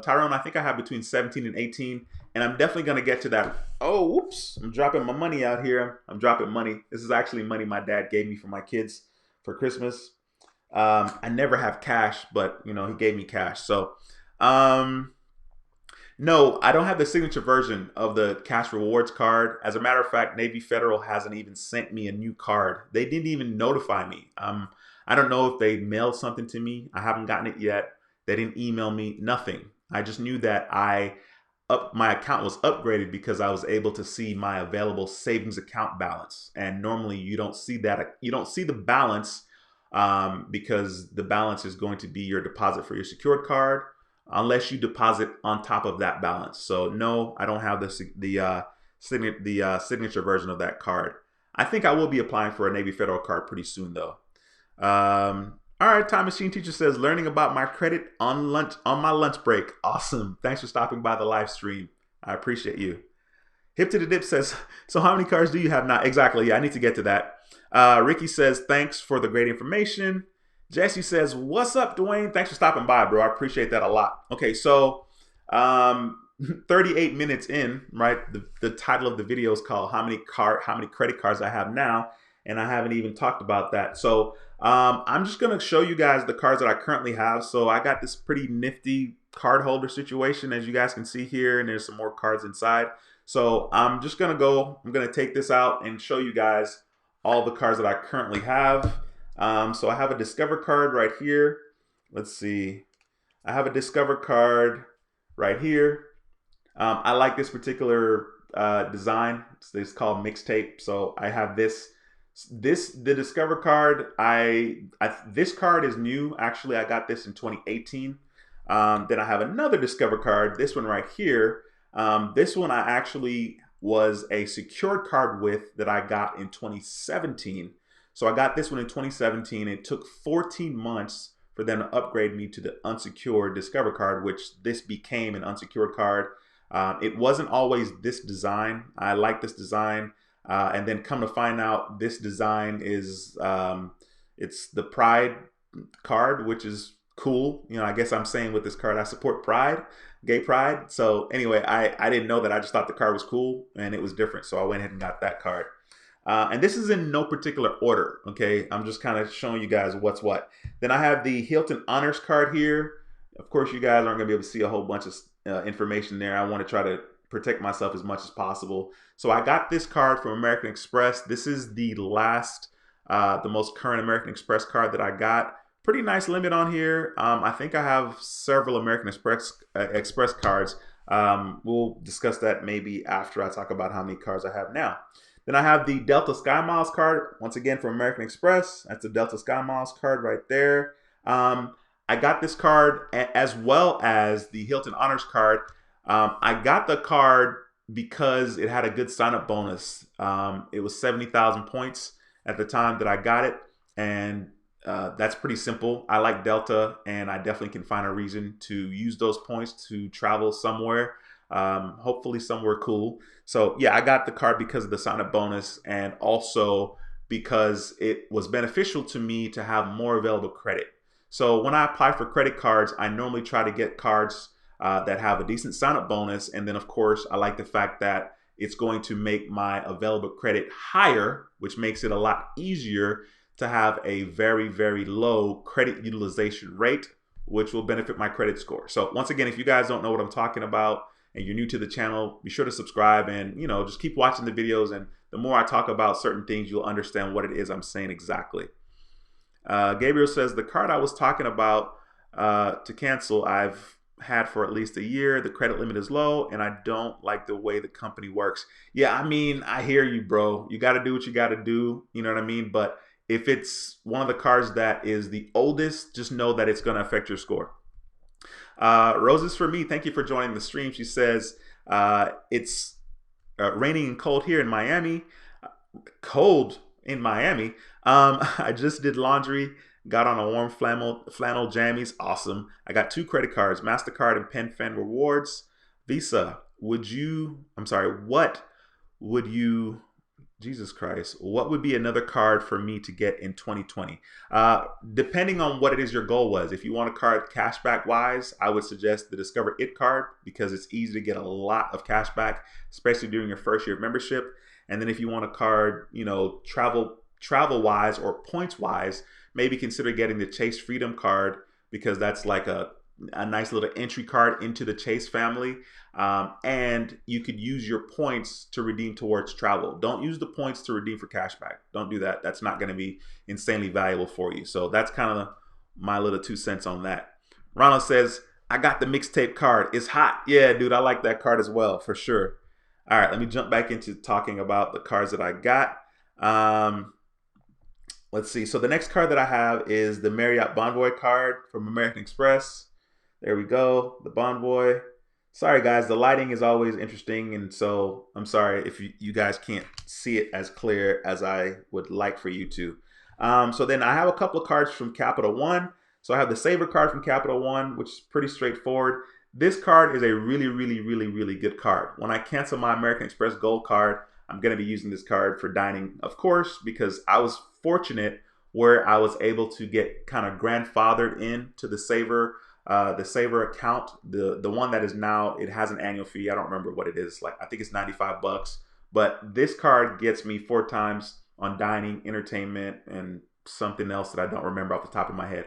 Tyrone, I think I have between 17 and 18, and I'm definitely going to get to that. Oh, whoops. I'm dropping my money out here. I'm dropping money. This is actually money my dad gave me for my kids for Christmas. I never have cash, but, he gave me cash. So, no, I don't have the signature version of the cash rewards card. As a matter of fact, Navy Federal hasn't even sent me a new card. They didn't even notify me. I don't know if they mailed something to me. I haven't gotten it yet. They didn't email me, nothing. I just knew that my account was upgraded because I was able to see my available savings account balance. And normally you don't see that. You don't see the balance because the balance is going to be your deposit for your secured card, unless you deposit on top of that balance. So no, I don't have the signature version of that card. I think I will be applying for a Navy Federal card pretty soon though. All right, Time Machine Teacher says, learning about my credit on my lunch break. Awesome. Thanks for stopping by the live stream. I appreciate you. Hip to the Dip says, so how many cards do you have now? Exactly. Yeah, I need to get to that. Ricky says, thanks for the great information. Jesse says, what's up, Dwayne? Thanks for stopping by, bro. I appreciate that a lot. Okay, so 38 minutes in, right? The title of the video is called how many credit cards I have now, and I haven't even talked about that. So I'm just gonna show you guys the cards that I currently have. So I got this pretty nifty card holder situation, as you guys can see here, and there's some more cards inside. So I'm gonna take this out and show you guys all the cards that I currently have. So I have a Discover card right here. Let's see. I have a Discover card right here. I like this particular design. It's called Mixtape. So I have the Discover card. This card is new. Actually, I got this in 2018. Then I have another Discover card. This one right here. This one I actually was a secured card with that I got in 2017. So I got this one in 2017. It took 14 months for them to upgrade me to the unsecured Discover card, which this became an unsecured card. It wasn't always this design. I like this design. And then come to find out, this design is, it's the Pride card, which is cool. I guess I'm saying with this card, I support Pride, gay Pride. So anyway, I didn't know that. I just thought the card was cool and it was different. So I went ahead and got that card. And this is in no particular order, okay? I'm just kind of showing you guys what's what. Then I have the Hilton Honors card here. Of course, you guys aren't going to be able to see a whole bunch of information there. I want to try to protect myself as much as possible. So I got this card from American Express. This is the the most current American Express card that I got. Pretty nice limit on here. I think I have several American Express cards. We'll discuss that maybe after I talk about how many cards I have now. Then I have the Delta Sky Miles card, once again from American Express. That's the Delta Sky Miles card right there. I got this card as well as the Hilton Honors card. I got the card because it had a good sign-up bonus. It was 70,000 points at the time that I got it, and that's pretty simple. I like Delta, and I definitely can find a reason to use those points to travel somewhere, hopefully somewhere cool. So yeah, I got the card because of the sign-up bonus, and also because it was beneficial to me to have more available credit. So when I apply for credit cards, I normally try to get cards that have a decent sign-up bonus, and then of course I like the fact that it's going to make my available credit higher, which makes it a lot easier to have a very, very low credit utilization rate, which will benefit my credit score. So once again, if you guys don't know what I'm talking about and you're new to the channel, be sure to subscribe and, you know, just keep watching the videos. And the more I talk about certain things, you'll understand what it is I'm saying exactly. Gabriel says, the card I was talking about to cancel, I've had for at least a year. The credit limit is low and I don't like the way the company works. Yeah, I mean, I hear you, bro. You got to do what you got to do. You know what I mean? But if it's one of the cards that is the oldest, just know that it's going to affect your score. Roses for me, thank you for joining the stream. She says, it's raining and cold here in Miami. Cold in Miami. I just did laundry, got on a warm flannel jammies. Awesome. I got 2 credit cards, MasterCard and PenFed Rewards. Visa, what would you, Jesus Christ, what would be another card for me to get in 2020? Depending on what it is your goal was. If you want a card cashback wise, I would suggest the Discover It card because it's easy to get a lot of cashback, especially during your first year of membership. And then if you want a card, you know, travel wise or points wise, maybe consider getting the Chase Freedom card because that's like a nice little entry card into the Chase family. And you could use your points to redeem towards travel. Don't use the points to redeem for cashback. Don't do that. That's not going to be insanely valuable for you. So that's kind of my little 2 cents on that. Ronald says, I got the mixtape card. It's hot. Yeah, dude, I like that card as well, for sure. All right, let me jump back into talking about the cards that I got. Let's see. So the next card that I have is the Marriott Bonvoy card from American Express. There we go, the Bonvoy. Sorry guys, the lighting is always interesting, and so I'm sorry if you guys can't see it as clear as I would like for you to. So then I have a couple of cards from Capital One. So I have the Saver card from Capital One, which is pretty straightforward. This card is a really, really, really, really good card. When I cancel my American Express Gold card, I'm going to be using this card for dining, of course, because I was fortunate where I was able to get kind of grandfathered into the Saver account, the one that is now, it has an annual fee. I don't remember what it is. Like, I think it's 95 bucks. But this card gets me 4 times on dining, entertainment, and something else that I don't remember off the top of my head.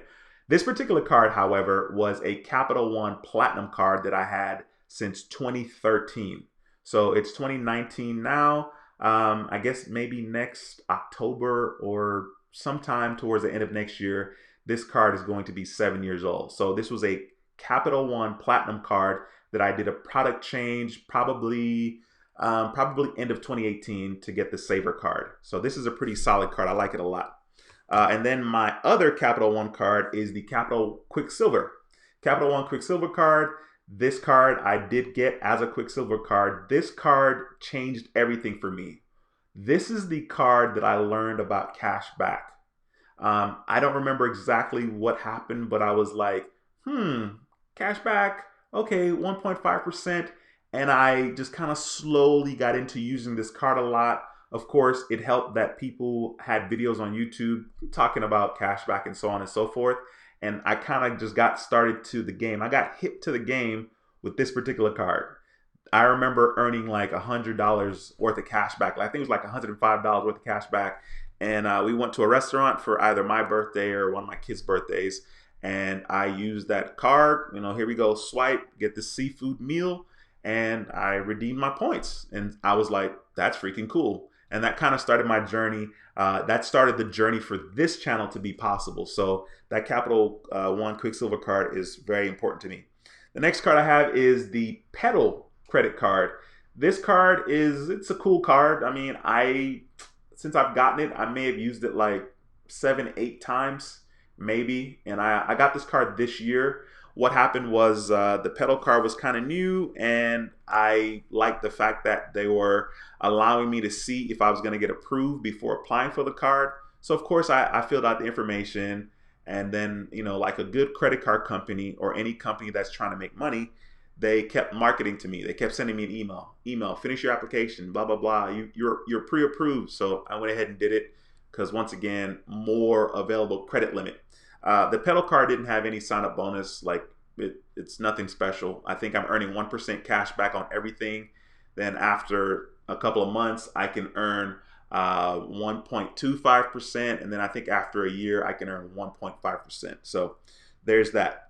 This particular card, however, was a Capital One Platinum card that I had since 2013. So it's 2019 now. I guess maybe next October or sometime towards the end of next year, this card is going to be 7 years old. So this was a Capital One Platinum card that I did a product change probably end of 2018 to get the Saver card. So this is a pretty solid card. I like it a lot. And then my other Capital One card is the Capital Quicksilver. Capital One Quicksilver card. This card I did get as a Quicksilver card. This card changed everything for me. This is the card that I learned about cashback. I don't remember exactly what happened, but I was like, cashback, okay, 1.5%. And I just kind of slowly got into using this card a lot. Of course, it helped that people had videos on YouTube talking about cashback and so on and so forth. And I kind of just got started to the game. I got hip to the game with this particular card. I remember earning like $100 worth of cash back. I think it was like $105 worth of cash back. And we went to a restaurant for either my birthday or one of my kids' birthdays. And I used that card. You know, here we go, swipe, get the seafood meal, and I redeemed my points. And I was like, that's freaking cool. And that kind of started my journey. That started the journey for this channel to be possible. So that Capital One Quicksilver card is very important to me. The next card I have is the Pedal credit card. This card it's a cool card. I mean, since I've gotten it, I may have used it like 7, 8 times maybe. And I got this card this year. What happened was the Pedal card was kind of new, and I liked the fact that they were allowing me to see if I was going to get approved before applying for the card. So of course I filled out the information, and then, you know, like a good credit card company or any company that's trying to make money, they kept marketing to me. They kept sending me an email, finish your application, blah, blah, blah. You're pre-approved. So I went ahead and did it because, once again, more available credit limit. The Pedal card didn't have any sign-up bonus. Like, it's nothing special. I think I'm earning 1% cash back on everything. Then after a couple of months, I can earn 1.25%. And then I think after a year, I can earn 1.5%. So there's that.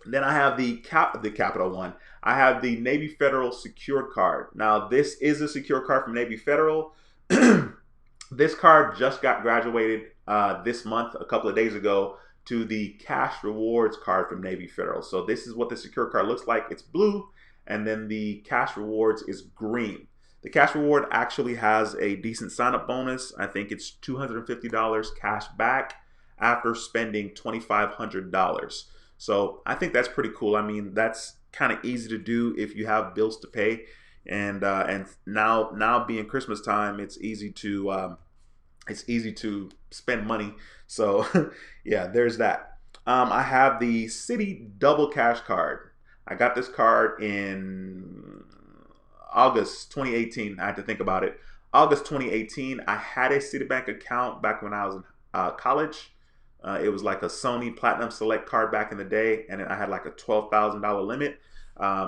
Then I have the Capital One. I have the Navy Federal secured card. Now, this is a secure card from Navy Federal. This card just got graduated this month, a couple of days ago, to the Cash Rewards card from Navy Federal. So this is what the secure card looks like. It's blue, and then the Cash Rewards is green. The Cash Reward actually has a decent sign-up bonus. I think it's $250 cash back after spending $2,500. So I think that's pretty cool. I mean, that's kind of easy to do if you have bills to pay, and now being Christmas time, it's easy to spend money. So yeah, there's that. I have the Citi Double Cash card. I got this card in August 2018. I had to think about it. August 2018. I had a Citibank account back when I was in college. It was like a Sony Platinum Select card back in the day, and I had like a $12,000 limit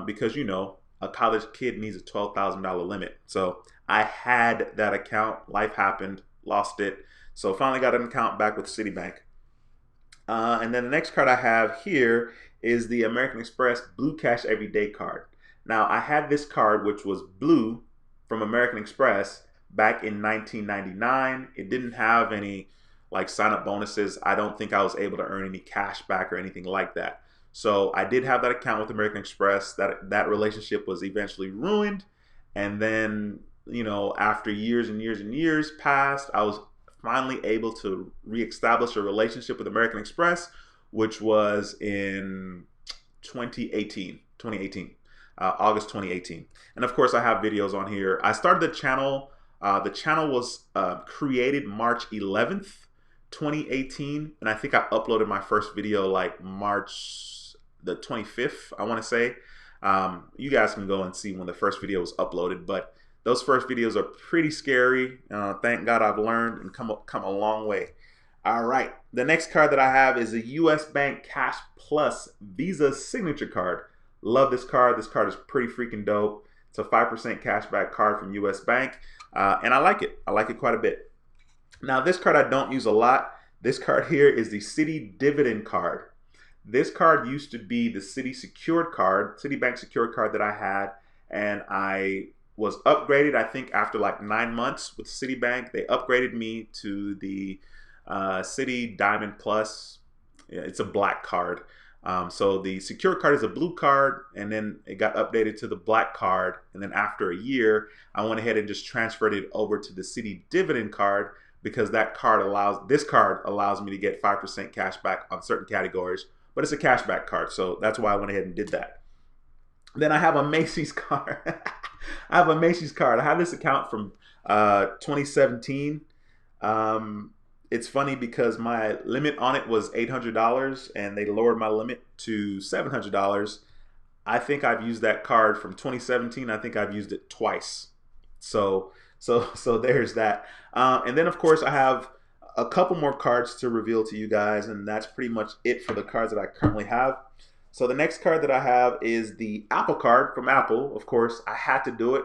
because, you know, a college kid needs a $12,000 limit. So I had that account. Life happened, lost it. So finally got an account back with Citibank. And then the next card I have here is the American Express Blue Cash Everyday card. Now, I had this card, which was blue from American Express back in 1999. It didn't have any like sign-up bonuses. I don't think I was able to earn any cash back or anything like that. So I did have that account with American Express. That relationship was eventually ruined. And then, you know, after years and years and years passed, I was finally able to reestablish a relationship with American Express, which was in 2018, August 2018. And of course, I have videos on here. I started the channel. The channel was created March 11th, 2018. And I think I uploaded my first video like March the 25th, I want to say. You guys can go and see when the first video was uploaded, but those first videos are pretty scary. Thank God I've learned and come a long way. All right, the next card that I have is a US Bank Cash Plus Visa Signature card. Love this card. This card is pretty freaking dope. It's a 5% cashback card from US Bank, and I like it. I like it quite a bit. Now, this card I don't use a lot. This card here is the Citi Dividend card. This card used to be the Citi Secured card, Citibank Secured card that I had, and I was upgraded, I think, after like 9 months with Citibank. They upgraded me to the Citi Diamond Plus. It's a black card. So the Secure card is a blue card, and then it got updated to the black card. And then after a year, I went ahead and just transferred it over to the Citi Dividend card because this card allows me to get 5% cash back on certain categories, but it's a cashback card. So that's why I went ahead and did that. Then I have a Macy's card. I have a Macy's card. I have this account from 2017. It's funny because my limit on it was $800 and they lowered my limit to $700. I think I've used that card from 2017. I think I've used it twice. So there's that. And then of course I have a couple more cards to reveal to you guys, and that's pretty much it for the cards that I currently have. So the next card that I have is the Apple card from Apple. Of course, I had to do it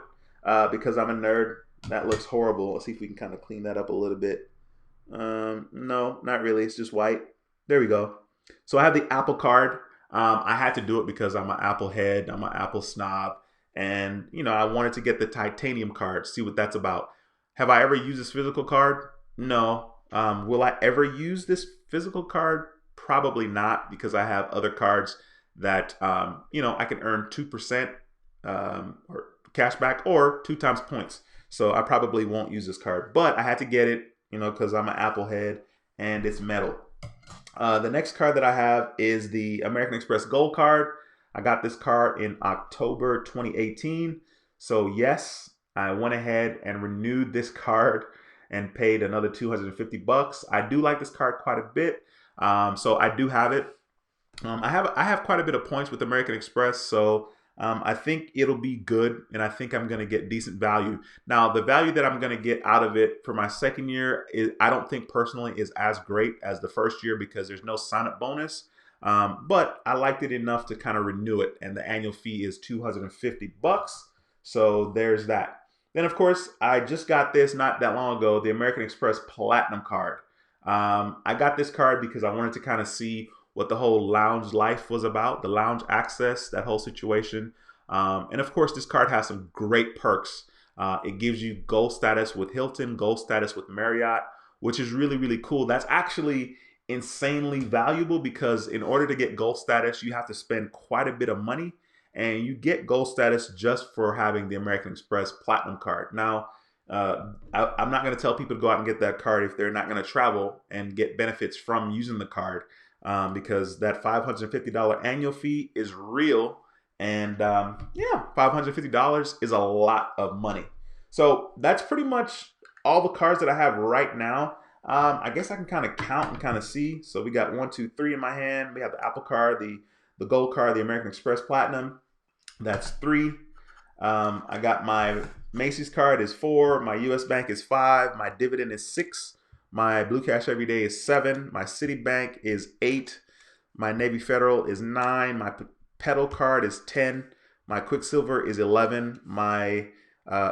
because I'm a nerd. That looks horrible. Let's see if we can kind of clean that up a little bit. No, not really. It's just white. There we go. So I have the Apple card. I had to do it because I'm an Apple head. I'm an Apple snob. And, I wanted to get the titanium card, see what that's about. Have I ever used this physical card? No. Will I ever use this physical card? Probably not, because I have other cards that, I can earn 2% or cashback or 2 times points. So I probably won't use this card. But I had to get it, because I'm an Apple head and it's metal. The next card that I have is the American Express Gold card. I got this card in October 2018. So yes, I went ahead and renewed this card and paid another 250 bucks. I do like this card quite a bit. So I do have it. I have quite a bit of points with American Express, so I think it'll be good, and I think I'm going to get decent value. Now, the value that I'm going to get out of it for my second year is, I don't think personally is as great as the first year because there's no sign-up bonus. But I liked it enough to kind of renew it, and the annual fee is 250 bucks. So there's that. Then, of course, I just got this not that long ago, the American Express Platinum card. I got this card because I wanted to kind of see what the whole lounge life was about, the lounge access, that whole situation. And of course, this card has some great perks. It gives you gold status with Hilton, gold status with Marriott, which is really, really cool. That's actually insanely valuable because in order to get gold status, you have to spend quite a bit of money. And you get gold status just for having the American Express Platinum card. Now, I'm not going to tell people to go out and get that card if they're not going to travel and get benefits from using the card. Because that $550 annual fee is real. And yeah, $550 is a lot of money. So that's pretty much all the cards that I have right now. I guess I can kind of count and kind of see. So we got 1, 2, 3 in my hand. We have the Apple card, the Gold card, the American Express Platinum. That's 3. I got my Macy's card is 4. My US Bank is 5. My dividend is 6. My Blue Cash Everyday is 7. My Citibank is 8. My Navy Federal is 9. My Pedal card is 10. My Quicksilver is 11. My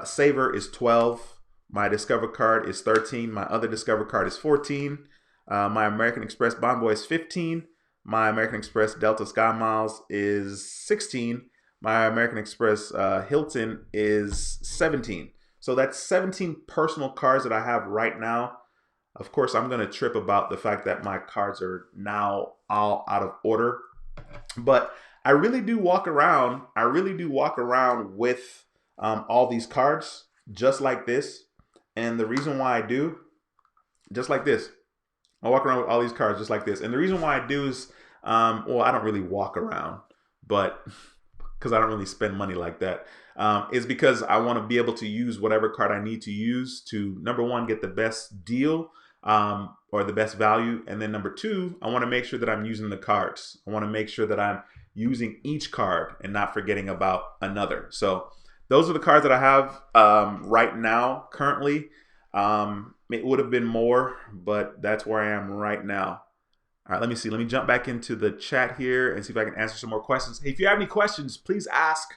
Saver is 12. My Discover card is 13. My other Discover card is 14. My American Express Bonvoy is 15. My American Express Delta Sky Miles is 16. My American Express Hilton is 17. So that's 17 personal cards that I have right now. Of course, I'm going to trip about the fact that my cards are now all out of order. But I really do walk around. With all these cards just like this. And the reason why I do, just like this, I walk around with all these cards just like this. And the reason why I do is, well, I don't really walk around, but because I don't really spend money like that, is because I want to be able to use whatever card I need to use to, number one, get the best deal or the best value. And then number 2, I want to make sure that I'm using the cards. I want to make sure that I'm using each card and not forgetting about another. So those are the cards that I have right now, currently. It would have been more, but that's where I am right now. All right, let me see. Let me jump back into the chat here and see if I can answer some more questions. Hey, if you have any questions, please ask.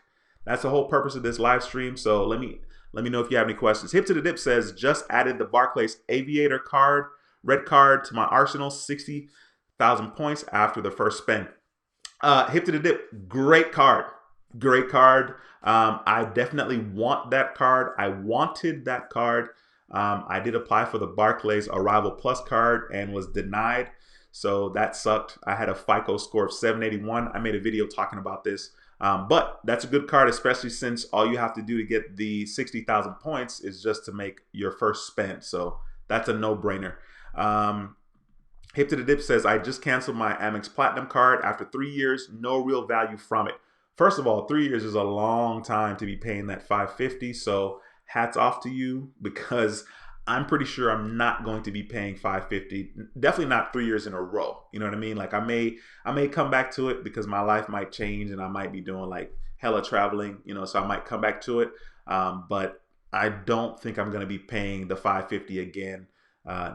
That's the whole purpose of this live stream. So let me know if you have any questions. Hip to the Dip says, just added the Barclays Aviator card, red card to my arsenal, 60,000 points after the first spend. Hip to the Dip, great card. Great card. I definitely want that card. I wanted that card. I did apply for the Barclays Arrival Plus card and was denied. So that sucked. I had a FICO score of 781. I made a video talking about this. But that's a good card, especially since all you have to do to get the 60,000 points is just to make your first spend. So that's a no-brainer. Hip to the Dip says, I just canceled my Amex Platinum card after 3 years. No real value from it. First of all, 3 years is a long time to be paying that $550. So hats off to you, because I'm pretty sure I'm not going to be paying $550. Definitely not 3 years in a row. You know what I mean? Like I may come back to it because my life might change and I might be doing like hella traveling, so I might come back to it. But I don't think I'm going to be paying the $550 again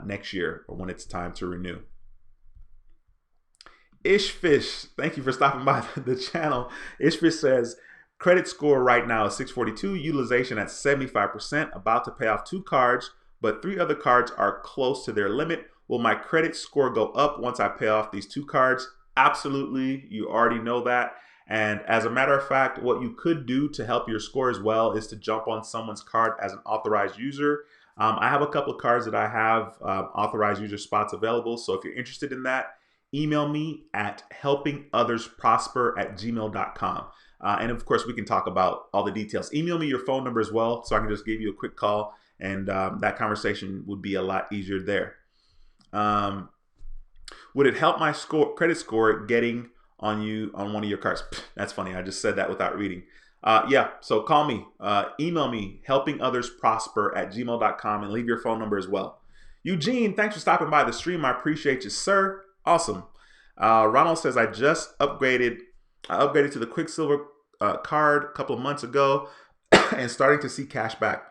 next year or when it's time to renew. Ishfish, thank you for stopping by the channel. Ishfish says, credit score right now is 642, utilization at 75%, about to pay off 2 cards, but 3 other cards are close to their limit. Will my credit score go up once I pay off these 2 cards? Absolutely, you already know that. And as a matter of fact, what you could do to help your score as well is to jump on someone's card as an authorized user. I have a couple of cards that I have authorized user spots available. So if you're interested in that, email me at helpingothersprosper@gmail.com. And of course, we can talk about all the details. Email me your phone number as well, so I can just give you a quick call, and that conversation would be a lot easier there. Would it help my credit score getting on you on one of your cards? That's funny. I just said that without reading. Yeah, so call me, email me, helpingothersprosper@gmail.com, and leave your phone number as well. Eugene, thanks for stopping by the stream. I appreciate you, sir. Awesome. Ronald says, I upgraded to the Quicksilver card a couple of months ago and starting to see cash back.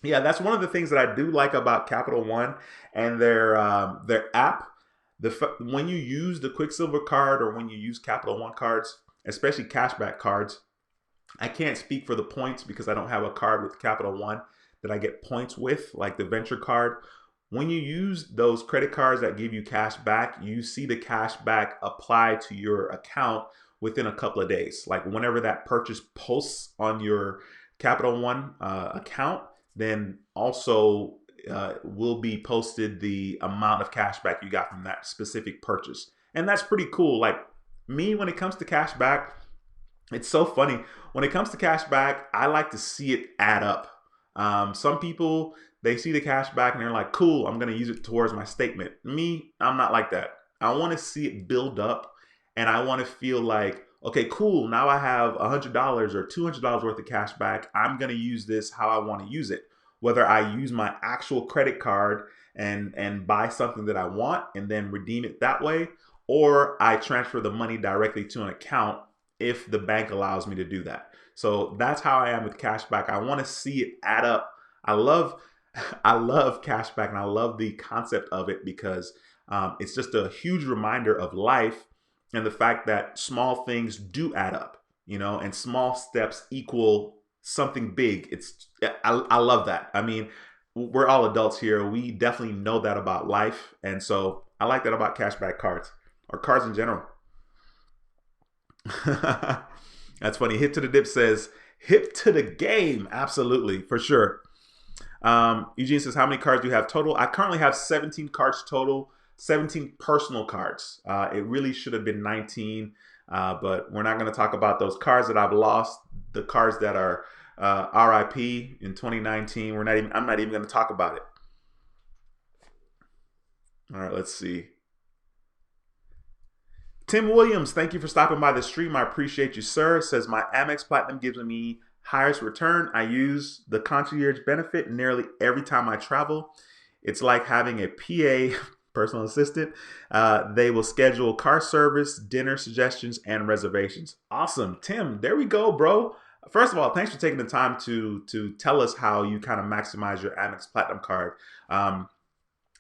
Yeah, that's one of the things that I do like about Capital One and their app. When you use the Quicksilver card or when you use Capital One cards, especially cashback cards, I can't speak for the points because I don't have a card with Capital One that I get points with, like the Venture card. When you use those credit cards that give you cash back, you see the cash back apply to your account within a couple of days. Like whenever that purchase posts on your Capital One account, then also will be posted the amount of cash back you got from that specific purchase. And that's pretty cool. Like me, when it comes to cash back, it's so funny. When it comes to cash back, I like to see it add up. Some people, they see the cash back and they're like, cool, I'm going to use it towards my statement. Me, I'm not like that. I want to see it build up, and I want to feel like, okay, cool, now I have $100 or $200 worth of cash back. I'm going to use this how I want to use it. Whether I use my actual credit card and buy something that I want and then redeem it that way, or I transfer the money directly to an account if the bank allows me to do that. So that's how I am with cashback. I want to see it add up. I love cashback, and I love the concept of it because it's just a huge reminder of life and the fact that small things do add up, and small steps equal something big. I love that. I mean, we're all adults here. We definitely know that about life. And so I like that about cashback cards or cards in general. That's funny. Hip to the Dip says, hip to the game. Absolutely, for sure. Eugene says, how many cards do you have total? I currently have 17 cards total, 17 personal cards. It really should have been 19, but we're not going to talk about those cards that I've lost. The cards that are RIP in 2019. I'm not even going to talk about it. All right, let's see. Tim Williams, thank you for stopping by the stream. I appreciate you, sir. Says my Amex Platinum gives me highest return. I use the concierge benefit nearly every time I travel. It's like having a PA, personal assistant. They will schedule car service, dinner suggestions, and reservations. Awesome, Tim. There we go, bro. First of all, thanks for taking the time to tell us how you kind of maximize your Amex Platinum card.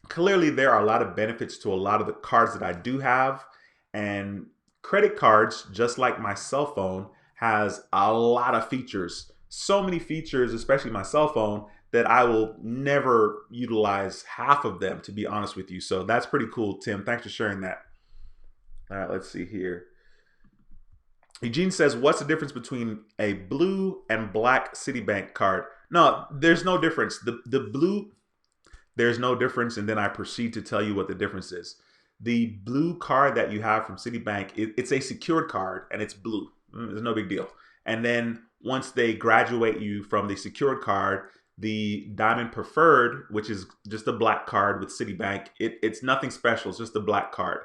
Clearly, there are a lot of benefits to a lot of the cards that I do have. And credit cards, just like my cell phone, has a lot of features. So many features, especially my cell phone, that I will never utilize half of them, to be honest with you. So that's pretty cool, Tim. Thanks for sharing that. All right, let's see here. Eugene says, what's the difference between a blue and black Citibank card? No, there's no difference. The blue, there's no difference. And then I proceed to tell you what the difference is. The blue card that you have from Citibank, it's a secured card and it's blue. It's no big deal. And then once they graduate you from the secured card, the Diamond Preferred, which is just a black card with Citibank, it's nothing special. It's just a black card.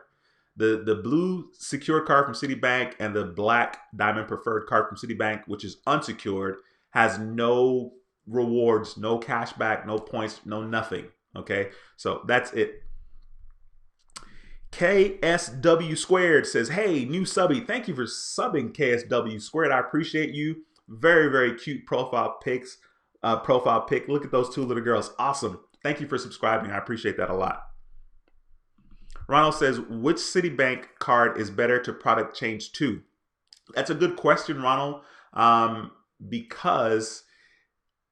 The blue secured card from Citibank and the black Diamond Preferred card from Citibank, which is unsecured, has no rewards, no cashback, no points, no nothing. Okay, so that's it. KSW Squared says, hey, new subby. Thank you for subbing, KSW Squared. I appreciate you. Very, very cute profile pic. Look at those 2 little girls. Awesome. Thank you for subscribing. I appreciate that a lot. Ronald says, which Citibank card is better to product change to? That's a good question, Ronald, because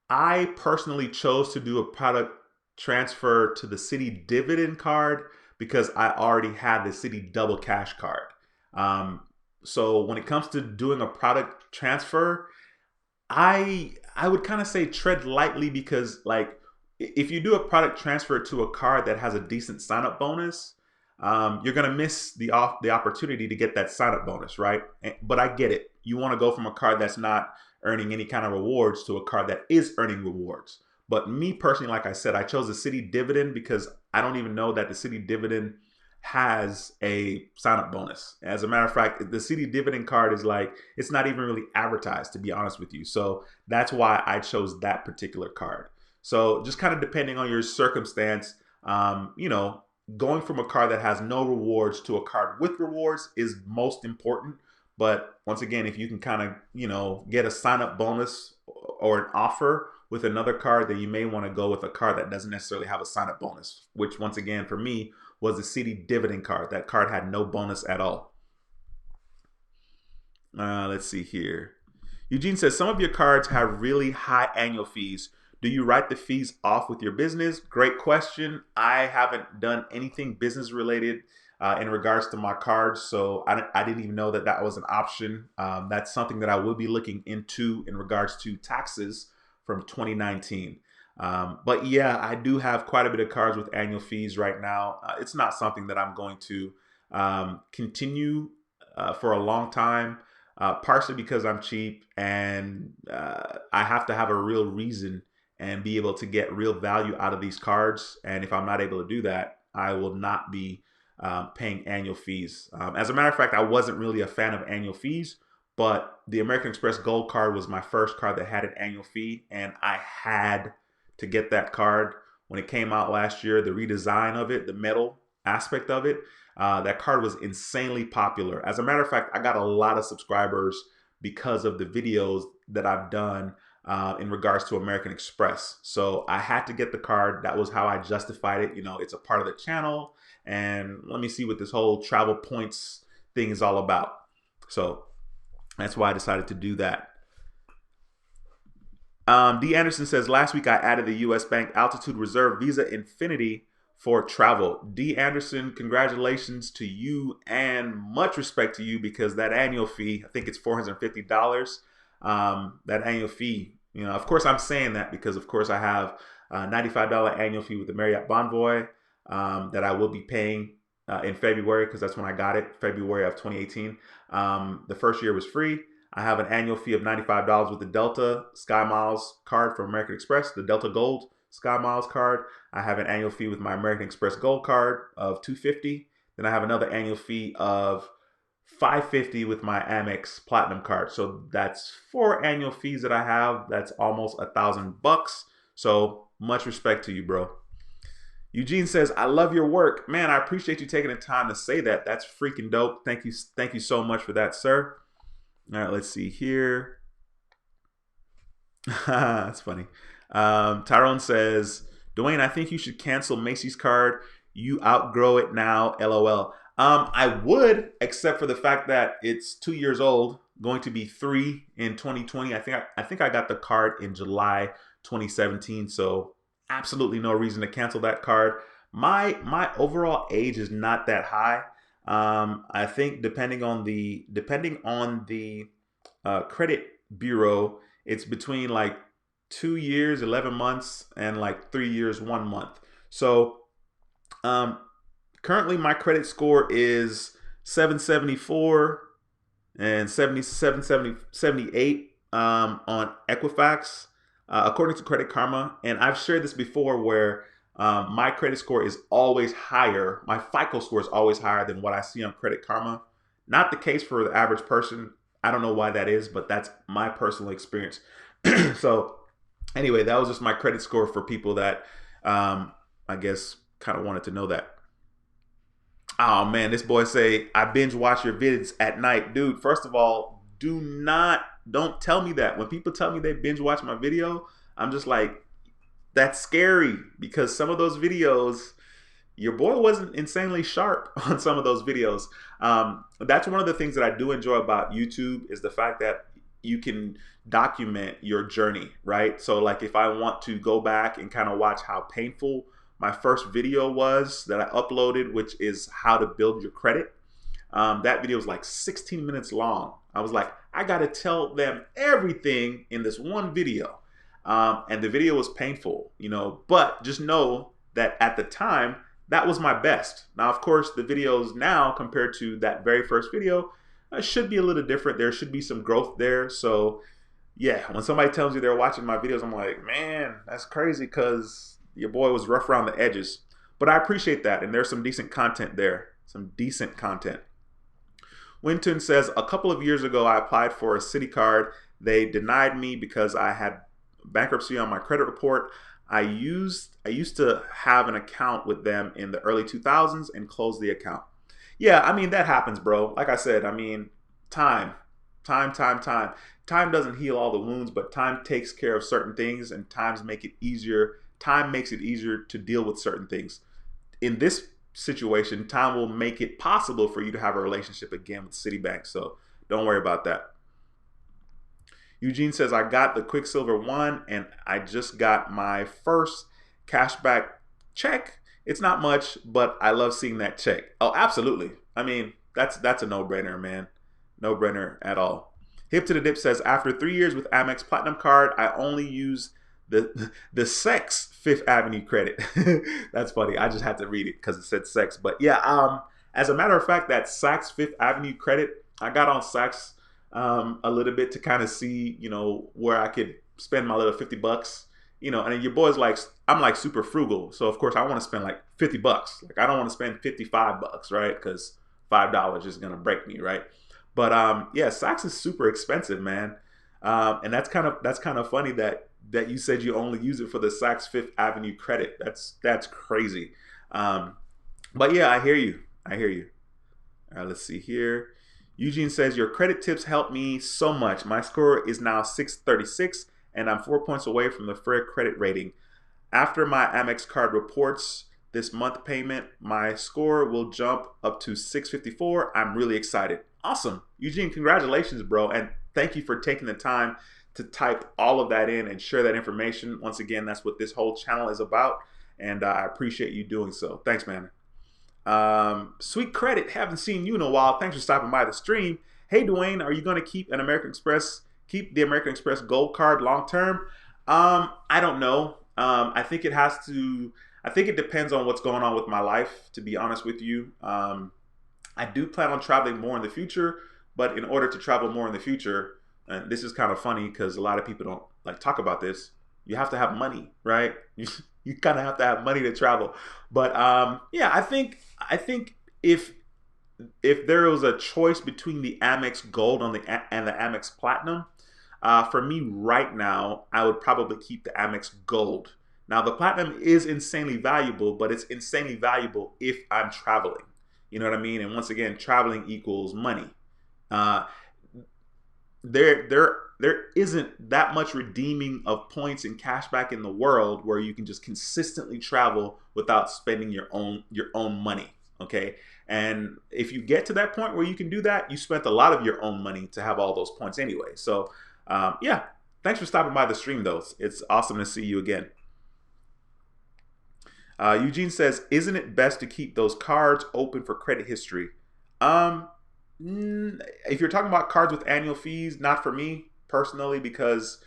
I personally chose to do a product transfer to the Citi Dividend card because I already had the Citi Double Cash card. Um, so when it comes to doing a product transfer, I would kind of say tread lightly because like if you do a product transfer to a card that has a decent sign up bonus, you're gonna miss the opportunity to get that sign up bonus, right? But I get it. You want to go from a card that's not earning any kind of rewards to a card that is earning rewards. But me personally, like I said, I chose the Citi Dividend because I don't even know that the Citi Dividend has a sign up bonus. As a matter of fact, the Citi Dividend card is like, it's not even really advertised, to be honest with you. So that's why I chose that particular card. So just kind of depending on your circumstance, you know, going from a card that has no rewards to a card with rewards is most important. But once again, if you can kind of, you know, get a sign up bonus or an offer with another card, then you may want to go with a card that doesn't necessarily have a sign up bonus, which once again, for me, was the Citi Dividend card. That card had no bonus at all. Let's see here. Eugene says, some of your cards have really high annual fees. Do you write the fees off with your business? Great question. I haven't done anything business related in regards to my cards, so I didn't even know that that was an option. That's something that I will be looking into in regards to taxes from 2019. But yeah, I do have quite a bit of cards with annual fees right now. It's not something that I'm going to continue for a long time, partially because I'm cheap and I have to have a real reason and be able to get real value out of these cards. And if I'm not able to do that, I will not be paying annual fees. As a matter of fact, I wasn't really a fan of annual fees, but the American Express Gold card was my first card that had an annual fee, and I had to get that card when it came out last year. The redesign of it, the metal aspect of it, that card was insanely popular. As a matter of fact, I got a lot of subscribers because of the videos that I've done in regards to American Express. So I had to get the card. That was how I justified it. You know, it's a part of the channel, and let me see what this whole travel points thing is all about. So that's why I decided to do that. D. Anderson says, last week I added the U.S. Bank Altitude Reserve Visa Infinity for travel. D. Anderson, congratulations to you and much respect to you because that annual fee, I think it's $450. That annual fee, you know, of course I'm saying that because of course I have a $95 annual fee with the Marriott Bonvoy that I will be paying in February because that's when I got it, February of 2018. The first year was free. I have an annual fee of $95 with the Delta Sky Miles card from American Express, the Delta Gold Sky Miles card. I have an annual fee with my American Express Gold card of $250. Then I have another annual fee of $550 with my Amex Platinum card. So that's 4 annual fees that I have. That's almost $1,000. So much respect to you, bro. Eugene says, I love your work. Man, I appreciate you taking the time to say that. That's freaking dope. Thank you so much for that, sir. All right, let's see here. That's funny. Tyrone says, Dwayne, I think you should cancel Macy's card. You outgrow it now, LOL. I would, except for the fact that it's 2 years old, going to be 3 in 2020. I think I got the card in July 2017, so absolutely no reason to cancel that card. My overall age is not that high. I think depending on the credit bureau, it's between like 2 years, 11 months, and like 3 years, 1 month. So currently my credit score is 774 and 78 on Equifax, according to Credit Karma. And I've shared this before where my credit score is always higher. My FICO score is always higher than what I see on Credit Karma. Not the case for the average person. I don't know why that is, but that's my personal experience. So anyway, that was just my credit score for people that I guess kind of wanted to know that. Oh man, this boy say, I binge watch your vids at night. Dude, first of all, don't tell me that. When people tell me they binge watch my video, I'm just like, that's scary because some of those videos, your boy wasn't insanely sharp on some of those videos. That's one of the things that I do enjoy about YouTube is the fact that you can document your journey, right? So like if I want to go back and kind of watch how painful my first video was that I uploaded, which is how to build your credit. That video was like 16 minutes long. I was like, I got to tell them everything in this one video. And the video was painful, you know, but just know that at the time, that was my best. Now, of course, the videos now compared to that very first video should be a little different. There should be some growth there. So yeah, when somebody tells you they're watching my videos, I'm like, man, that's crazy because your boy was rough around the edges. But I appreciate that. And there's some decent content there. Some decent content. Winton says, a couple of years ago, I applied for a city card. They denied me because I had bankruptcy on my credit report. I used to have an account with them in the early 2000s and closed the account. Yeah, I mean, that happens, bro. Like I said, I mean, time. Time doesn't heal all the wounds, but time takes care of certain things and times make it easier. Time makes it easier to deal with certain things. In this situation, time will make it possible for you to have a relationship again with Citibank. So don't worry about that. Eugene says, I got the Quicksilver one and I just got my first cashback check. It's not much, but I love seeing that check. Oh, absolutely. I mean, that's a no-brainer, man. No-brainer at all. Hip to the Dip says, after 3 years with Amex Platinum Card, I only use the sex Fifth Avenue credit. That's funny. I just had to read it because it said sex. But yeah, as a matter of fact, that Saks Fifth Avenue credit, I got on Saks a little bit to kind of see, you know, where I could spend my little 50 bucks, you know, and your boy's like, I'm like super frugal. So of course I want to spend like 50 bucks. Like I don't want to spend 55 bucks, right? Because $5 is going to break me, right? But yeah, Saks is super expensive, man. And that's kind of funny that you said you only use it for the Saks Fifth Avenue credit. That's crazy. But yeah, I hear you. I hear you. All right, let's see here. Eugene says, your credit tips help me so much. My score is now 636 and I'm 4 points away from the fair credit rating. After my Amex card reports this month payment, my score will jump up to 654. I'm really excited. Awesome. Eugene, congratulations, bro. And thank you for taking the time to type all of that in and share that information. Once again, that's what this whole channel is about. And I appreciate you doing so. Thanks, man. Sweet Credit, haven't seen you in a while. Thanks for stopping by the stream. Hey, Dwayne, are you going to keep the American Express Gold Card long term? I don't know. I think it depends on what's going on with my life, to be honest with you. I do plan on traveling more in the future, but in order to travel more in the future, and this is kind of funny because a lot of people don't like talk about this, you have to have money, right? You kind of have to have money to travel. But yeah, I think if there was a choice between the Amex Gold and the Amex Platinum, for me right now, I would probably keep the Amex Gold. Now, the Platinum is insanely valuable, but it's insanely valuable if I'm traveling. You know what I mean? And once again, traveling equals money. There isn't that much redeeming of points and cashback in the world where you can just consistently travel without spending your own money. Okay, and if you get to that point where you can do that, you spent a lot of your own money to have all those points anyway. So yeah, thanks for stopping by the stream, though. It's awesome to see you again. Eugene says, isn't it best to keep those cards open for credit history? If you're talking about cards with annual fees, not for me personally, because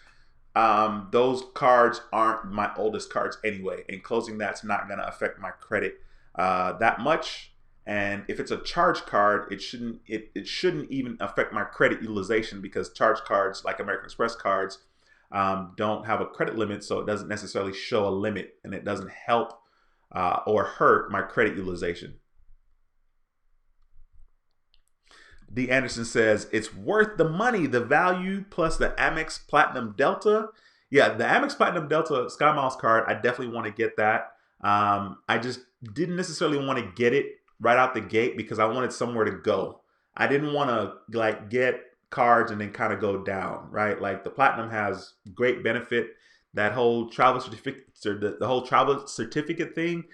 those cards aren't my oldest cards anyway, and closing that's not going to affect my credit that much. And if it's a charge card, it shouldn't even affect my credit utilization, because charge cards like American Express cards don't have a credit limit, so it doesn't necessarily show a limit, and it doesn't help or hurt my credit utilization. D. Anderson says, it's worth the money, the value plus the Amex Platinum Delta. Yeah, the Amex Platinum Delta Sky Miles card, I definitely want to get that. I just didn't necessarily want to get it right out the gate because I wanted somewhere to go. I didn't want to like get cards and then kind of go down, right? Like the Platinum has great benefit. That whole travel certificate, the whole travel certificate thing,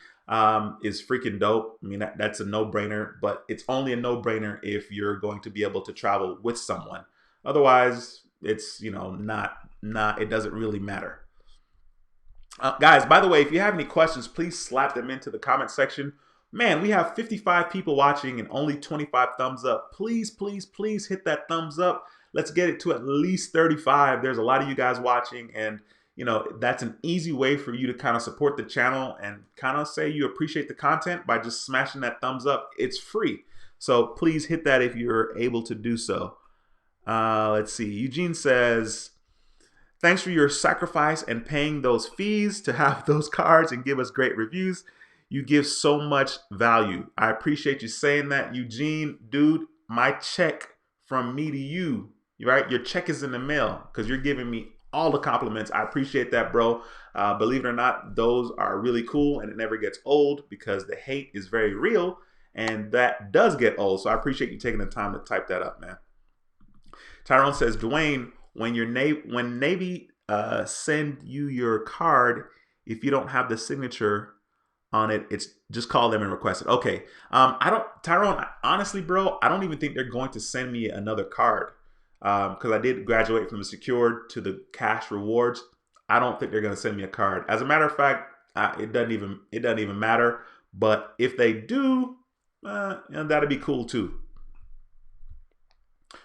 is freaking dope. I mean, that's a no-brainer, but it's only a no-brainer if you're going to be able to travel with someone. Otherwise, it's, not it doesn't really matter. Guys, by the way, if you have any questions, please slap them into the comment section. Man, we have 55 people watching and only 25 thumbs up. Please, please, please hit that thumbs up. Let's get it to at least 35. There's a lot of you guys watching, and that's an easy way for you to kind of support the channel and kind of say you appreciate the content by just smashing that thumbs up. It's free. So please hit that if you're able to do so. Let's see. Eugene says, thanks for your sacrifice and paying those fees to have those cards and give us great reviews. You give so much value. I appreciate you saying that, Eugene. Dude, my check from me to you, right? Your check is in the mail because you're giving me all the compliments. I appreciate that, bro. Believe it or not, those are really cool, and it never gets old because the hate is very real, and that does get old. So I appreciate you taking the time to type that up, man. Tyrone says, Dwayne, when Navy send you your card, if you don't have the signature on it, it's just call them and request it. Okay. Tyrone, honestly, bro, I don't even think they're going to send me another card because I did graduate from the secured to the cash rewards. I don't think they're going to send me a card. As a matter of fact, it doesn't even matter. But if they do, that'd be cool too.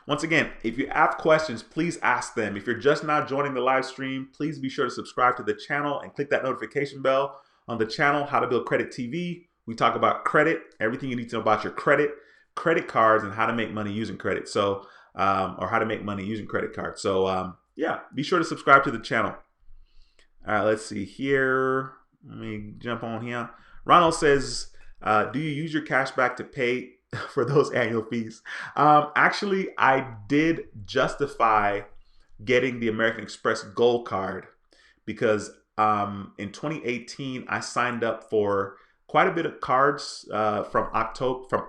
Once again, if you have questions, please ask them. If you're just now joining the live stream, please be sure to subscribe to the channel and click that notification bell. On the channel, How to Build Credit TV, we talk about credit, everything you need to know about your credit cards, and how to make money using credit. So, or how to make money using credit cards. So, yeah, be sure to subscribe to the channel. All right, let's see here. Let me jump on here. Ronald says, do you use your cashback to pay for those annual fees? Actually, I did justify getting the American Express Gold Card because in 2018 I signed up for quite a bit of cards from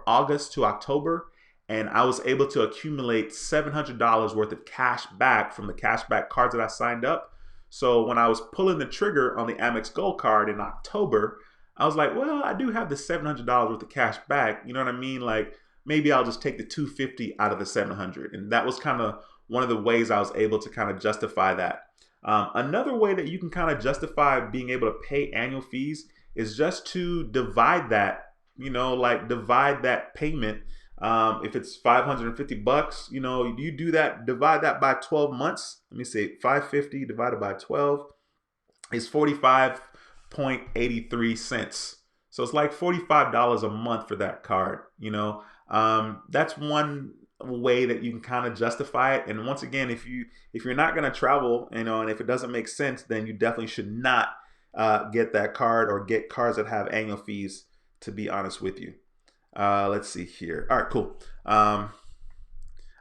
August to October, and I was able to accumulate $700 worth of cash back from the cashback cards that I signed up. So when I was pulling the trigger on the Amex Gold Card in October, I was like, well, I do have the $700 worth of cash back. You know what I mean? Like, maybe I'll just take the $250 out of the $700. And that was kind of one of the ways I was able to kind of justify that. Another way that you can kind of justify being able to pay annual fees is just to divide that, divide that payment. If it's 550 bucks, you do that, divide that by 12 months. Let me see, 550 divided by 12 is 45.83 cents. So it's like $45 a month for that card. That's one way that you can kind of justify it. And once again, if you're not going to travel, and if it doesn't make sense, then you definitely should not get that card or get cards that have annual fees, to be honest with you. Let's see here. All right, cool.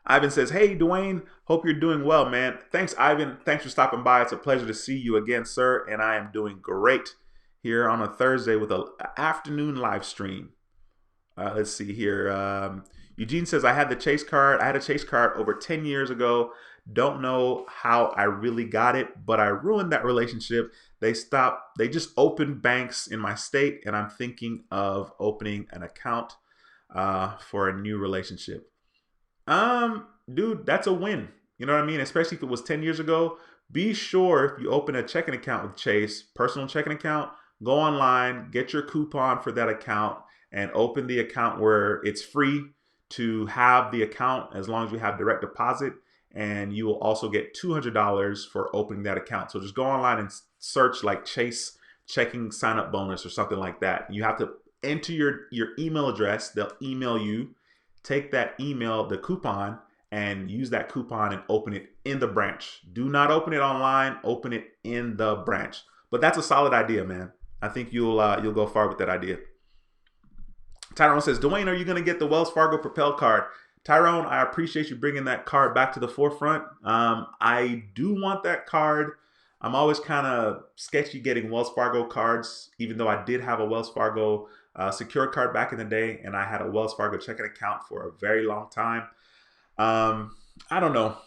Ivan says, hey, Dwayne, hope you're doing well, man. Thanks, Ivan. Thanks for stopping by. It's a pleasure to see you again, sir. And I am doing great here on a Thursday with an afternoon live stream. Let's see here. Eugene says, I had a Chase card over 10 years ago. Don't know how I really got it, but I ruined that relationship. They just opened banks in my state, and I'm thinking of opening an account for a new relationship. Dude, that's a win. You know what I mean? Especially if it was 10 years ago. Be sure if you open a checking account with Chase, personal checking account, go online, get your coupon for that account, and open the account where it's free to have the account as long as you have direct deposit. And you will also get $200 for opening that account. So just go online and search like Chase checking sign up bonus or something like that. You have to enter your email address. They'll email you. Take that email, the coupon, and use that coupon and open it in the branch. Do not open it online. Open it in the branch. But that's a solid idea, man. I think you'll go far with that idea. Tyrone says, Dwayne, are you going to get the Wells Fargo Propel card? Tyrone, I appreciate you bringing that card back to the forefront. I do want that card. I'm always kind of sketchy getting Wells Fargo cards, even though I did have a Wells Fargo secure card back in the day, and I had a Wells Fargo checking account for a very long time. I don't know.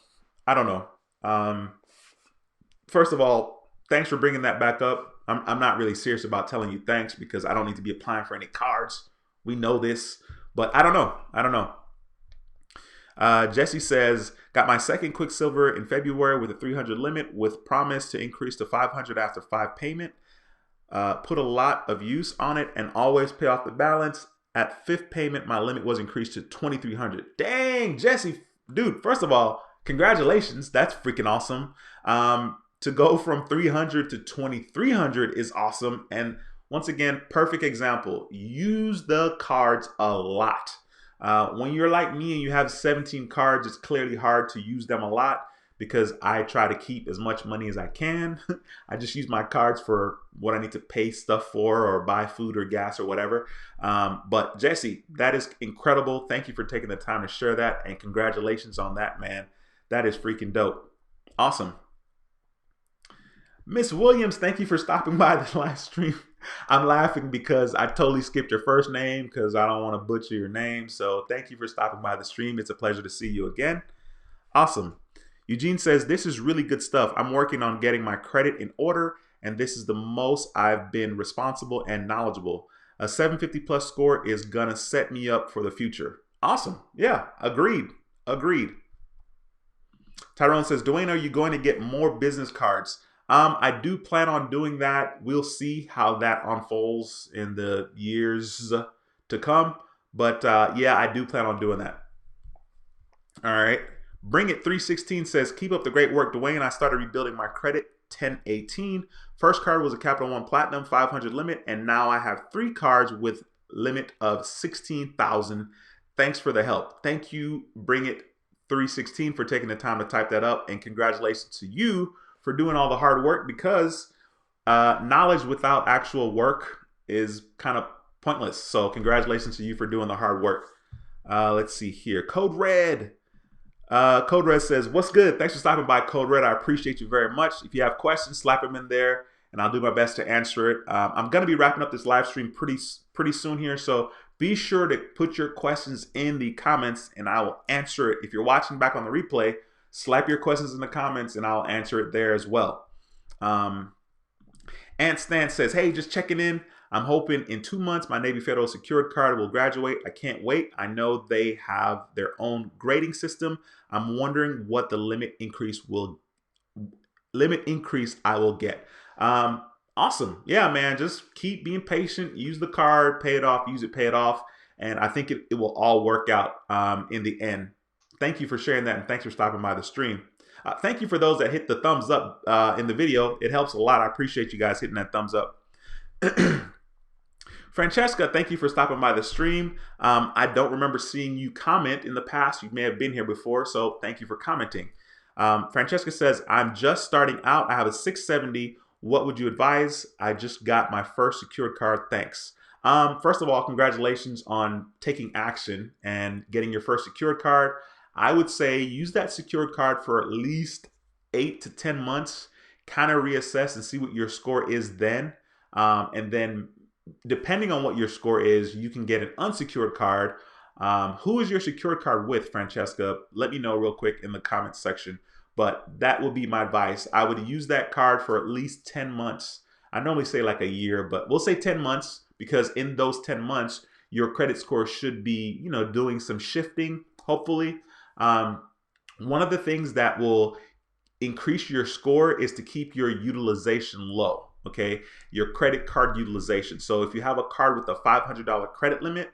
First of all, thanks for bringing that back up. I'm not really serious about telling you thanks because I don't need to be applying for any cards. We know this, but I don't know. I don't know. Jesse says, got my second Quicksilver in February with a 300 limit with promise to increase to 500 after 5 payment. Put a lot of use on it and always pay off the balance. At 5th payment, my limit was increased to 2,300. Dang, Jesse, dude, first of all, congratulations. That's freaking awesome. To go from 300 to 2,300 is awesome. And once again, perfect example. Use the cards a lot. When you're like me and you have 17 cards, it's clearly hard to use them a lot because I try to keep as much money as I can. I just use my cards for what I need to pay stuff for or buy food or gas or whatever. But Jesse, that is incredible. Thank you for taking the time to share that, and congratulations on that, man. That is freaking dope. Awesome. Miss Williams, thank you for stopping by the live stream. I'm laughing because I totally skipped your first name because I don't want to butcher your name. So thank you for stopping by the stream. It's a pleasure to see you again. Awesome. Eugene says, this is really good stuff. I'm working on getting my credit in order, and this is the most I've been responsible and knowledgeable. A 750 plus score is gonna set me up for the future. Awesome. Yeah, agreed. Agreed. Tyrone says, Dwayne, are you going to get more business cards? I do plan on doing that. We'll see how that unfolds in the years to come. But yeah, I do plan on doing that. All right. Bring It 316 says, keep up the great work, Dwayne. I started rebuilding my credit 1018. First card was a Capital One Platinum 500 limit, and now I have 3 cards with limit of 16,000. Thanks for the help. Thank you, Bring It 316, for taking the time to type that up, and congratulations to you for doing all the hard work, because knowledge without actual work is kind of pointless. So congratulations to you for doing the hard work. Let's see here. Code Red. Code Red says, what's good? Thanks for stopping by, Code Red. I appreciate you very much. If you have questions, slap them in there, and I'll do my best to answer it. I'm going to be wrapping up this live stream pretty soon here, so be sure to put your questions in the comments, and I will answer it. If you're watching back on the replay, slap your questions in the comments, and I'll answer it there as well. Ant Stan says, hey, just checking in. I'm hoping in 2 months my Navy Federal secured card will graduate. I can't wait. I know they have their own grading system. I'm wondering what the limit increase I will get. Awesome. Yeah, man, just keep being patient. Use the card, pay it off, use it, pay it off. And I think it will all work out in the end. Thank you for sharing that, and thanks for stopping by the stream. Thank you for those that hit the thumbs up in the video. It helps a lot. I appreciate you guys hitting that thumbs up. Francesca, thank you for stopping by the stream. I don't remember seeing you comment in the past. You may have been here before, so thank you for commenting. Francesca says, I'm just starting out. I have a 670. What would you advise? I just got my first secured card. Thanks. First of all, congratulations on taking action and getting your first secured card. I would say use that secured card for at least 8 to 10 months, kind of reassess and see what your score is then. And then depending on what your score is, you can get an unsecured card. Who is your secured card with, Francesca? Let me know real quick in the comments section. But that would be my advice. I would use that card for at least 10 months. I normally say like a year, but we'll say 10 months, because in those 10 months, your credit score should be, doing some shifting, hopefully. One of the things that will increase your score is to keep your utilization low, okay? Your credit card utilization. So if you have a card with a $500 credit limit,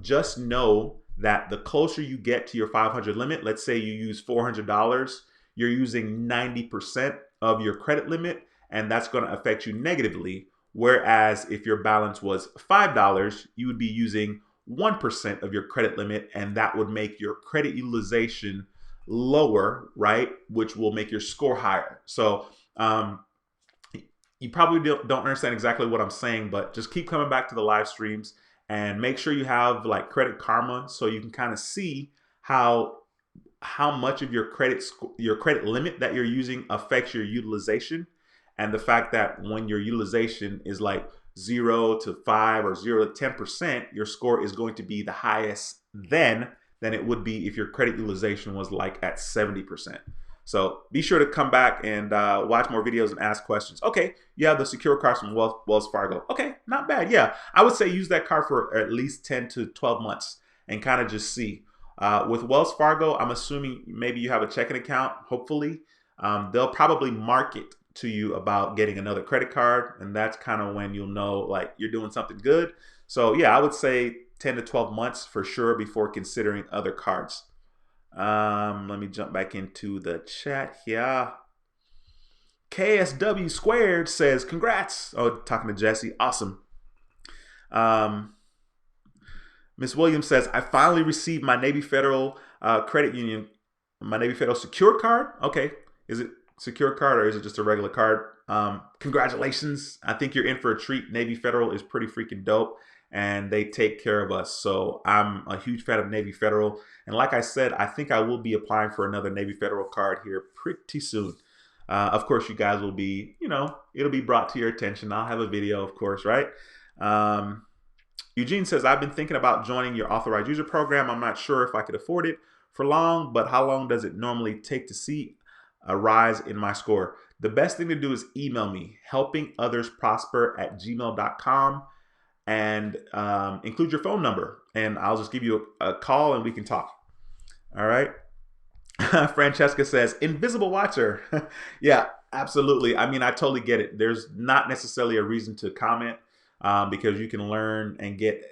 just know that the closer you get to your 500 limit, let's say you use $400, you're using 90% of your credit limit, and that's going to affect you negatively. Whereas if your balance was $5, you would be using 1% of your credit limit, and that would make your credit utilization lower, right? Which will make your score higher. So you probably don't understand exactly what I'm saying, but just keep coming back to the live streams and make sure you have like Credit Karma, so you can kind of see how much of your credit limit that you're using affects your utilization. And the fact that when your utilization is like 0 to 5 or 0 to 10%, your score is going to be the highest than it would be if your credit utilization was like at 70%. So be sure to come back and watch more videos and ask questions. Okay, you have the secure cards from Wells Fargo. Okay, not bad. Yeah, I would say use that card for at least 10 to 12 months and kind of just see. With Wells Fargo, I'm assuming maybe you have a checking account, hopefully. They'll probably market to you about getting another credit card, and that's kind of when you'll know like you're doing something good. So yeah, I would say 10 to 12 months for sure before considering other cards. Let me jump back into the chat here. KSW squared says, congrats. Oh, talking to Jesse. Awesome. Miss Williams says, I finally received my Navy Federal Credit Union, my Navy Federal secured card. Okay. Is it secured card or is it just a regular card? Congratulations. I think you're in for a treat. Navy Federal is pretty freaking dope and they take care of us. So I'm a huge fan of Navy Federal. And like I said, I think I will be applying for another Navy Federal card here pretty soon. Of course, you guys will be, it'll be brought to your attention. I'll have a video, of course, right? Eugene says, I've been thinking about joining your authorized user program. I'm not sure if I could afford it for long, but how long does it normally take to see a rise in my score? The best thing to do is email me, helpingothersprosper@gmail.com, and include your phone number, and I'll just give you a call and we can talk. All right. Francesca says, invisible watcher. Yeah, absolutely. I mean, I totally get it. There's not necessarily a reason to comment because you can learn and get,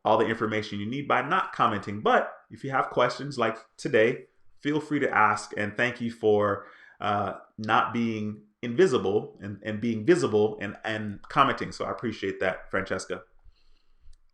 all the information you need by not commenting. But if you have questions like today, feel free to ask. And thank you for not being invisible and being visible and commenting. So I appreciate that, Francesca.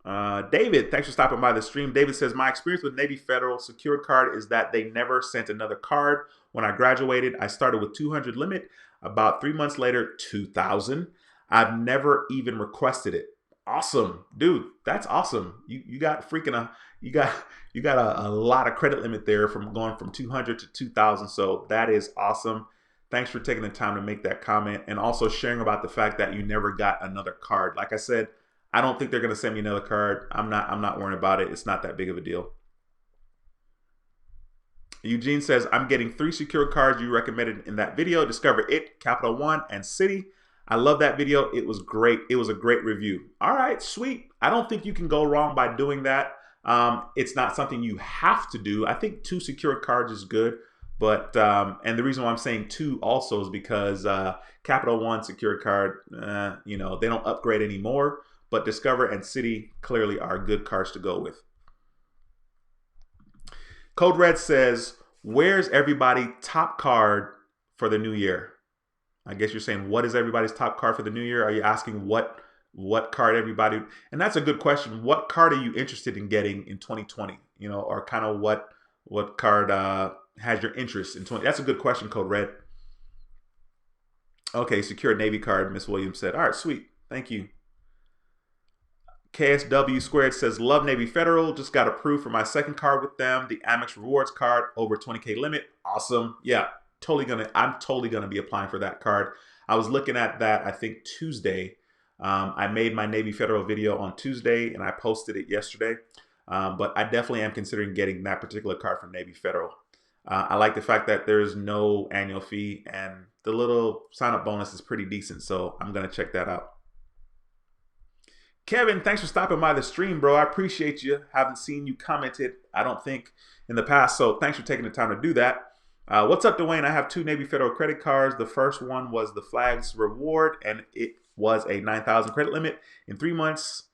David, thanks for stopping by the stream. David says, my experience with Navy Federal secured card is that they never sent another card. When I graduated, I started with 200 limit. About 3 months later, 2,000. I've never even requested it. Awesome, dude. That's awesome. You got freaking you got a lot of credit limit there from going from 200 to 2,000. So that is awesome. Thanks for taking the time to make that comment and also sharing about the fact that you never got another card. Like I said, I don't think they're going to send me another card. I'm not worrying about it. It's not that big of a deal. Eugene says, I'm getting 3 secure cards you recommended in that video. Discover It, Capital One, and Citi. I love that video. It was great. It was a great review. All right, sweet. I don't think you can go wrong by doing that. It's not something you have to do. I think 2 secured cards is good. But, and the reason why I'm saying 2 also is because Capital One secured card, they don't upgrade anymore. But Discover and Citi clearly are good cards to go with. Code Red says, where's everybody top card for the new year? I guess you're saying, what is everybody's top card for the new year? Are you asking what card everybody? And that's a good question. What card are you interested in getting in 2020? Or kind of what card has your interest in 20? That's a good question, Code Red. Okay, secured Navy card, Miss Williams said. All right, sweet. Thank you. KSW squared says, love Navy Federal. Just got approved for my second card with them. The Amex Rewards card, over 20K limit. Awesome. Yeah, I'm totally gonna be applying for that card. I was looking at that, I think Tuesday. I made my Navy Federal video on Tuesday and I posted it yesterday. But I definitely am considering getting that particular card from Navy Federal. I like the fact that there's no annual fee and the little sign-up bonus is pretty decent. So I'm gonna check that out. Kevin, thanks for stopping by the stream, bro. I appreciate you. Haven't seen you commented, I don't think, in the past. So thanks for taking the time to do that. What's up, Dwayne? I have 2 Navy Federal credit cards. The first one was the Flags Reward, and it was a 9,000 credit limit. In 3 months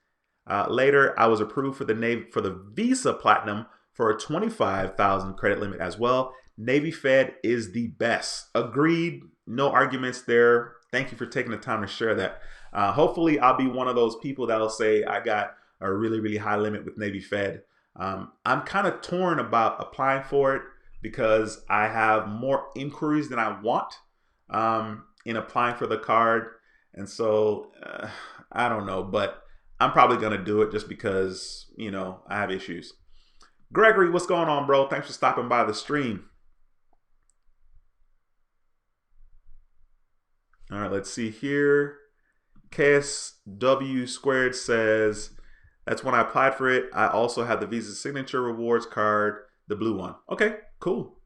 later, I was approved for the Visa Platinum for a 25,000 credit limit as well. Navy Fed is the best. Agreed. No arguments there. Thank you for taking the time to share that. Hopefully, I'll be one of those people that'll say I got a really, really high limit with Navy Fed. I'm kind of torn about applying for it because I have more inquiries than I want in applying for the card. And so I don't know, but I'm probably going to do it just because, I have issues. Gregory, what's going on, bro? Thanks for stopping by the stream. All right, let's see here. KSW squared says, that's when I applied for it. I also have the Visa Signature Rewards card, the blue one. Okay, cool.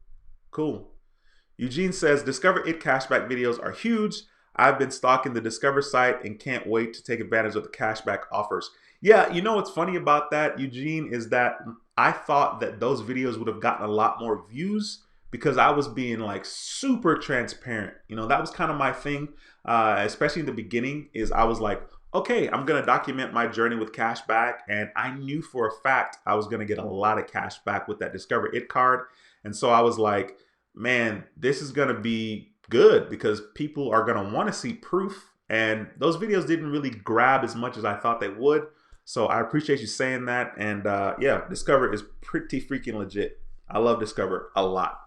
Eugene says, Discover It cashback videos are huge. I've been stalking the Discover site and can't wait to take advantage of the cashback offers. Yeah, you know what's funny about that, Eugene, is that I thought that those videos would have gotten a lot more views because I was being like super transparent. You know, that was kind of my thing, especially in the beginning, is I was like, okay, I'm gonna document my journey with cashback, and I knew for a fact I was gonna get a lot of cashback with that Discover It card. And so I was like, man, this is gonna be good because people are gonna want to see proof. And those videos didn't really grab as much as I thought they would. So I appreciate you saying that. And yeah, Discover is pretty freaking legit. I love Discover a lot.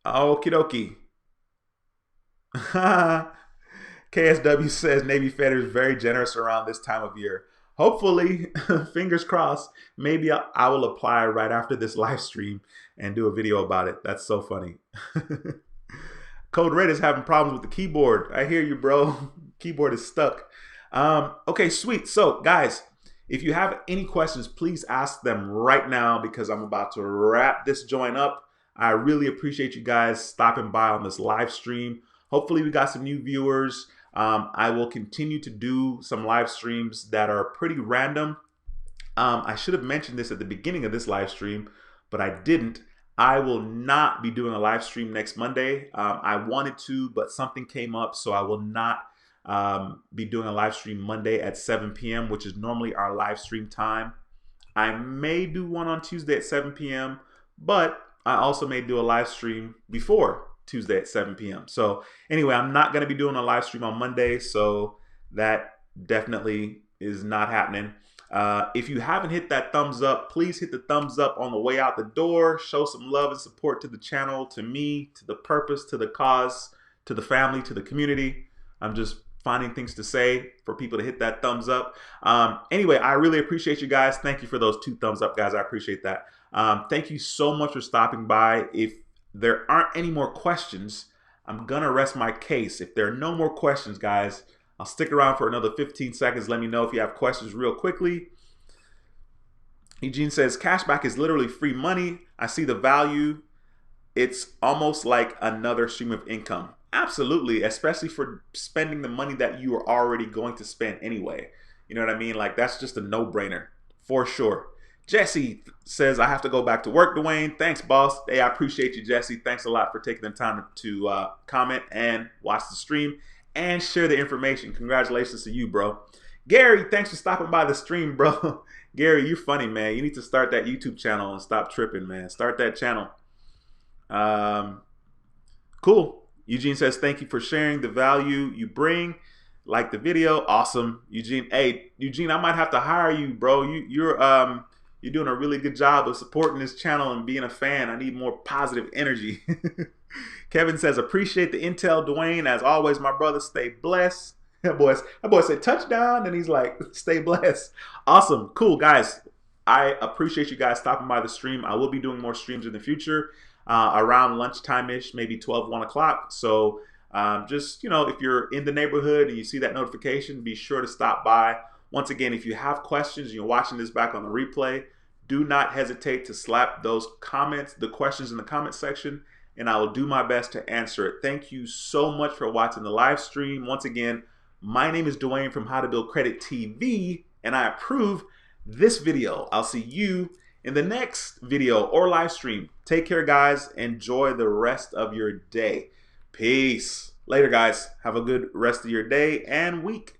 Okie dokie. KSW says Navy Fed is very generous around this time of year. Hopefully, fingers crossed, maybe I will apply right after this live stream and do a video about it. That's so funny. Code Red is having problems with the keyboard. I hear you, bro. Keyboard is stuck. Okay, sweet. So, guys, if you have any questions, please ask them right now because I'm about to wrap this joint up. I really appreciate you guys stopping by on this live stream. Hopefully, we got some new viewers. I will continue to do some live streams that are pretty random. I should have mentioned this at the beginning of this live stream, but I didn't. I will not be doing a live stream next Monday. I wanted to, but something came up, so I will not be doing a live stream Monday at 7 p.m., which is normally our live stream time. I may do one on Tuesday at 7 p.m., but I also may do a live stream before Tuesday at 7 p.m. So anyway, I'm not going to be doing a live stream on Monday, so that definitely is not happening. If you haven't hit that thumbs up, please hit the thumbs up on the way out the door. Show some love and support to the channel, to me, to the purpose, to the cause, to the family, to the community. I'm just finding things to say for people to hit that thumbs up. Anyway, I really appreciate you guys. Thank you for those 2 thumbs up, guys. I appreciate that. Thank you so much for stopping by. If there aren't any more questions, I'm gonna rest my case. If there are no more questions, guys, I'll stick around for another 15 seconds. Let me know if you have questions real quickly. Eugene says, cashback is literally free money. I see the value. It's almost like another stream of income. Absolutely, especially for spending the money that you are already going to spend anyway. You know what I mean? Like, that's just a no-brainer for sure. Jesse says, I have to go back to work, Dwayne. Thanks, boss. Hey, I appreciate you, Jesse. Thanks a lot for taking the time to comment and watch the stream and share the information. Congratulations to you, bro. Gary, thanks for stopping by the stream, bro. Gary, you're funny, man. You need to start that YouTube channel and stop tripping, man. Start that channel. Cool. Eugene says, thank you for sharing the value you bring. Like the video. Awesome. Eugene, hey, Eugene, I might have to hire you, bro. You're doing a really good job of supporting this channel and being a fan. I need more positive energy. Kevin says, appreciate the intel, Dwayne. As always, my brother, stay blessed. That boy said touchdown, and he's like, stay blessed. Awesome. Cool, guys. I appreciate you guys stopping by the stream. I will be doing more streams in the future around lunchtime-ish, maybe 12, 1 o'clock. So just, you know, if you're in the neighborhood and you see that notification, be sure to stop by. Once again, if you have questions and you're watching this back on the replay, do not hesitate to slap those comments, the questions in the comment section, and I will do my best to answer it. Thank you so much for watching the live stream. Once again, my name is Dwayne from How to Build Credit TV, and I approve this video. I'll see you in the next video or live stream. Take care, guys. Enjoy the rest of your day. Peace. Later, guys. Have a good rest of your day and week.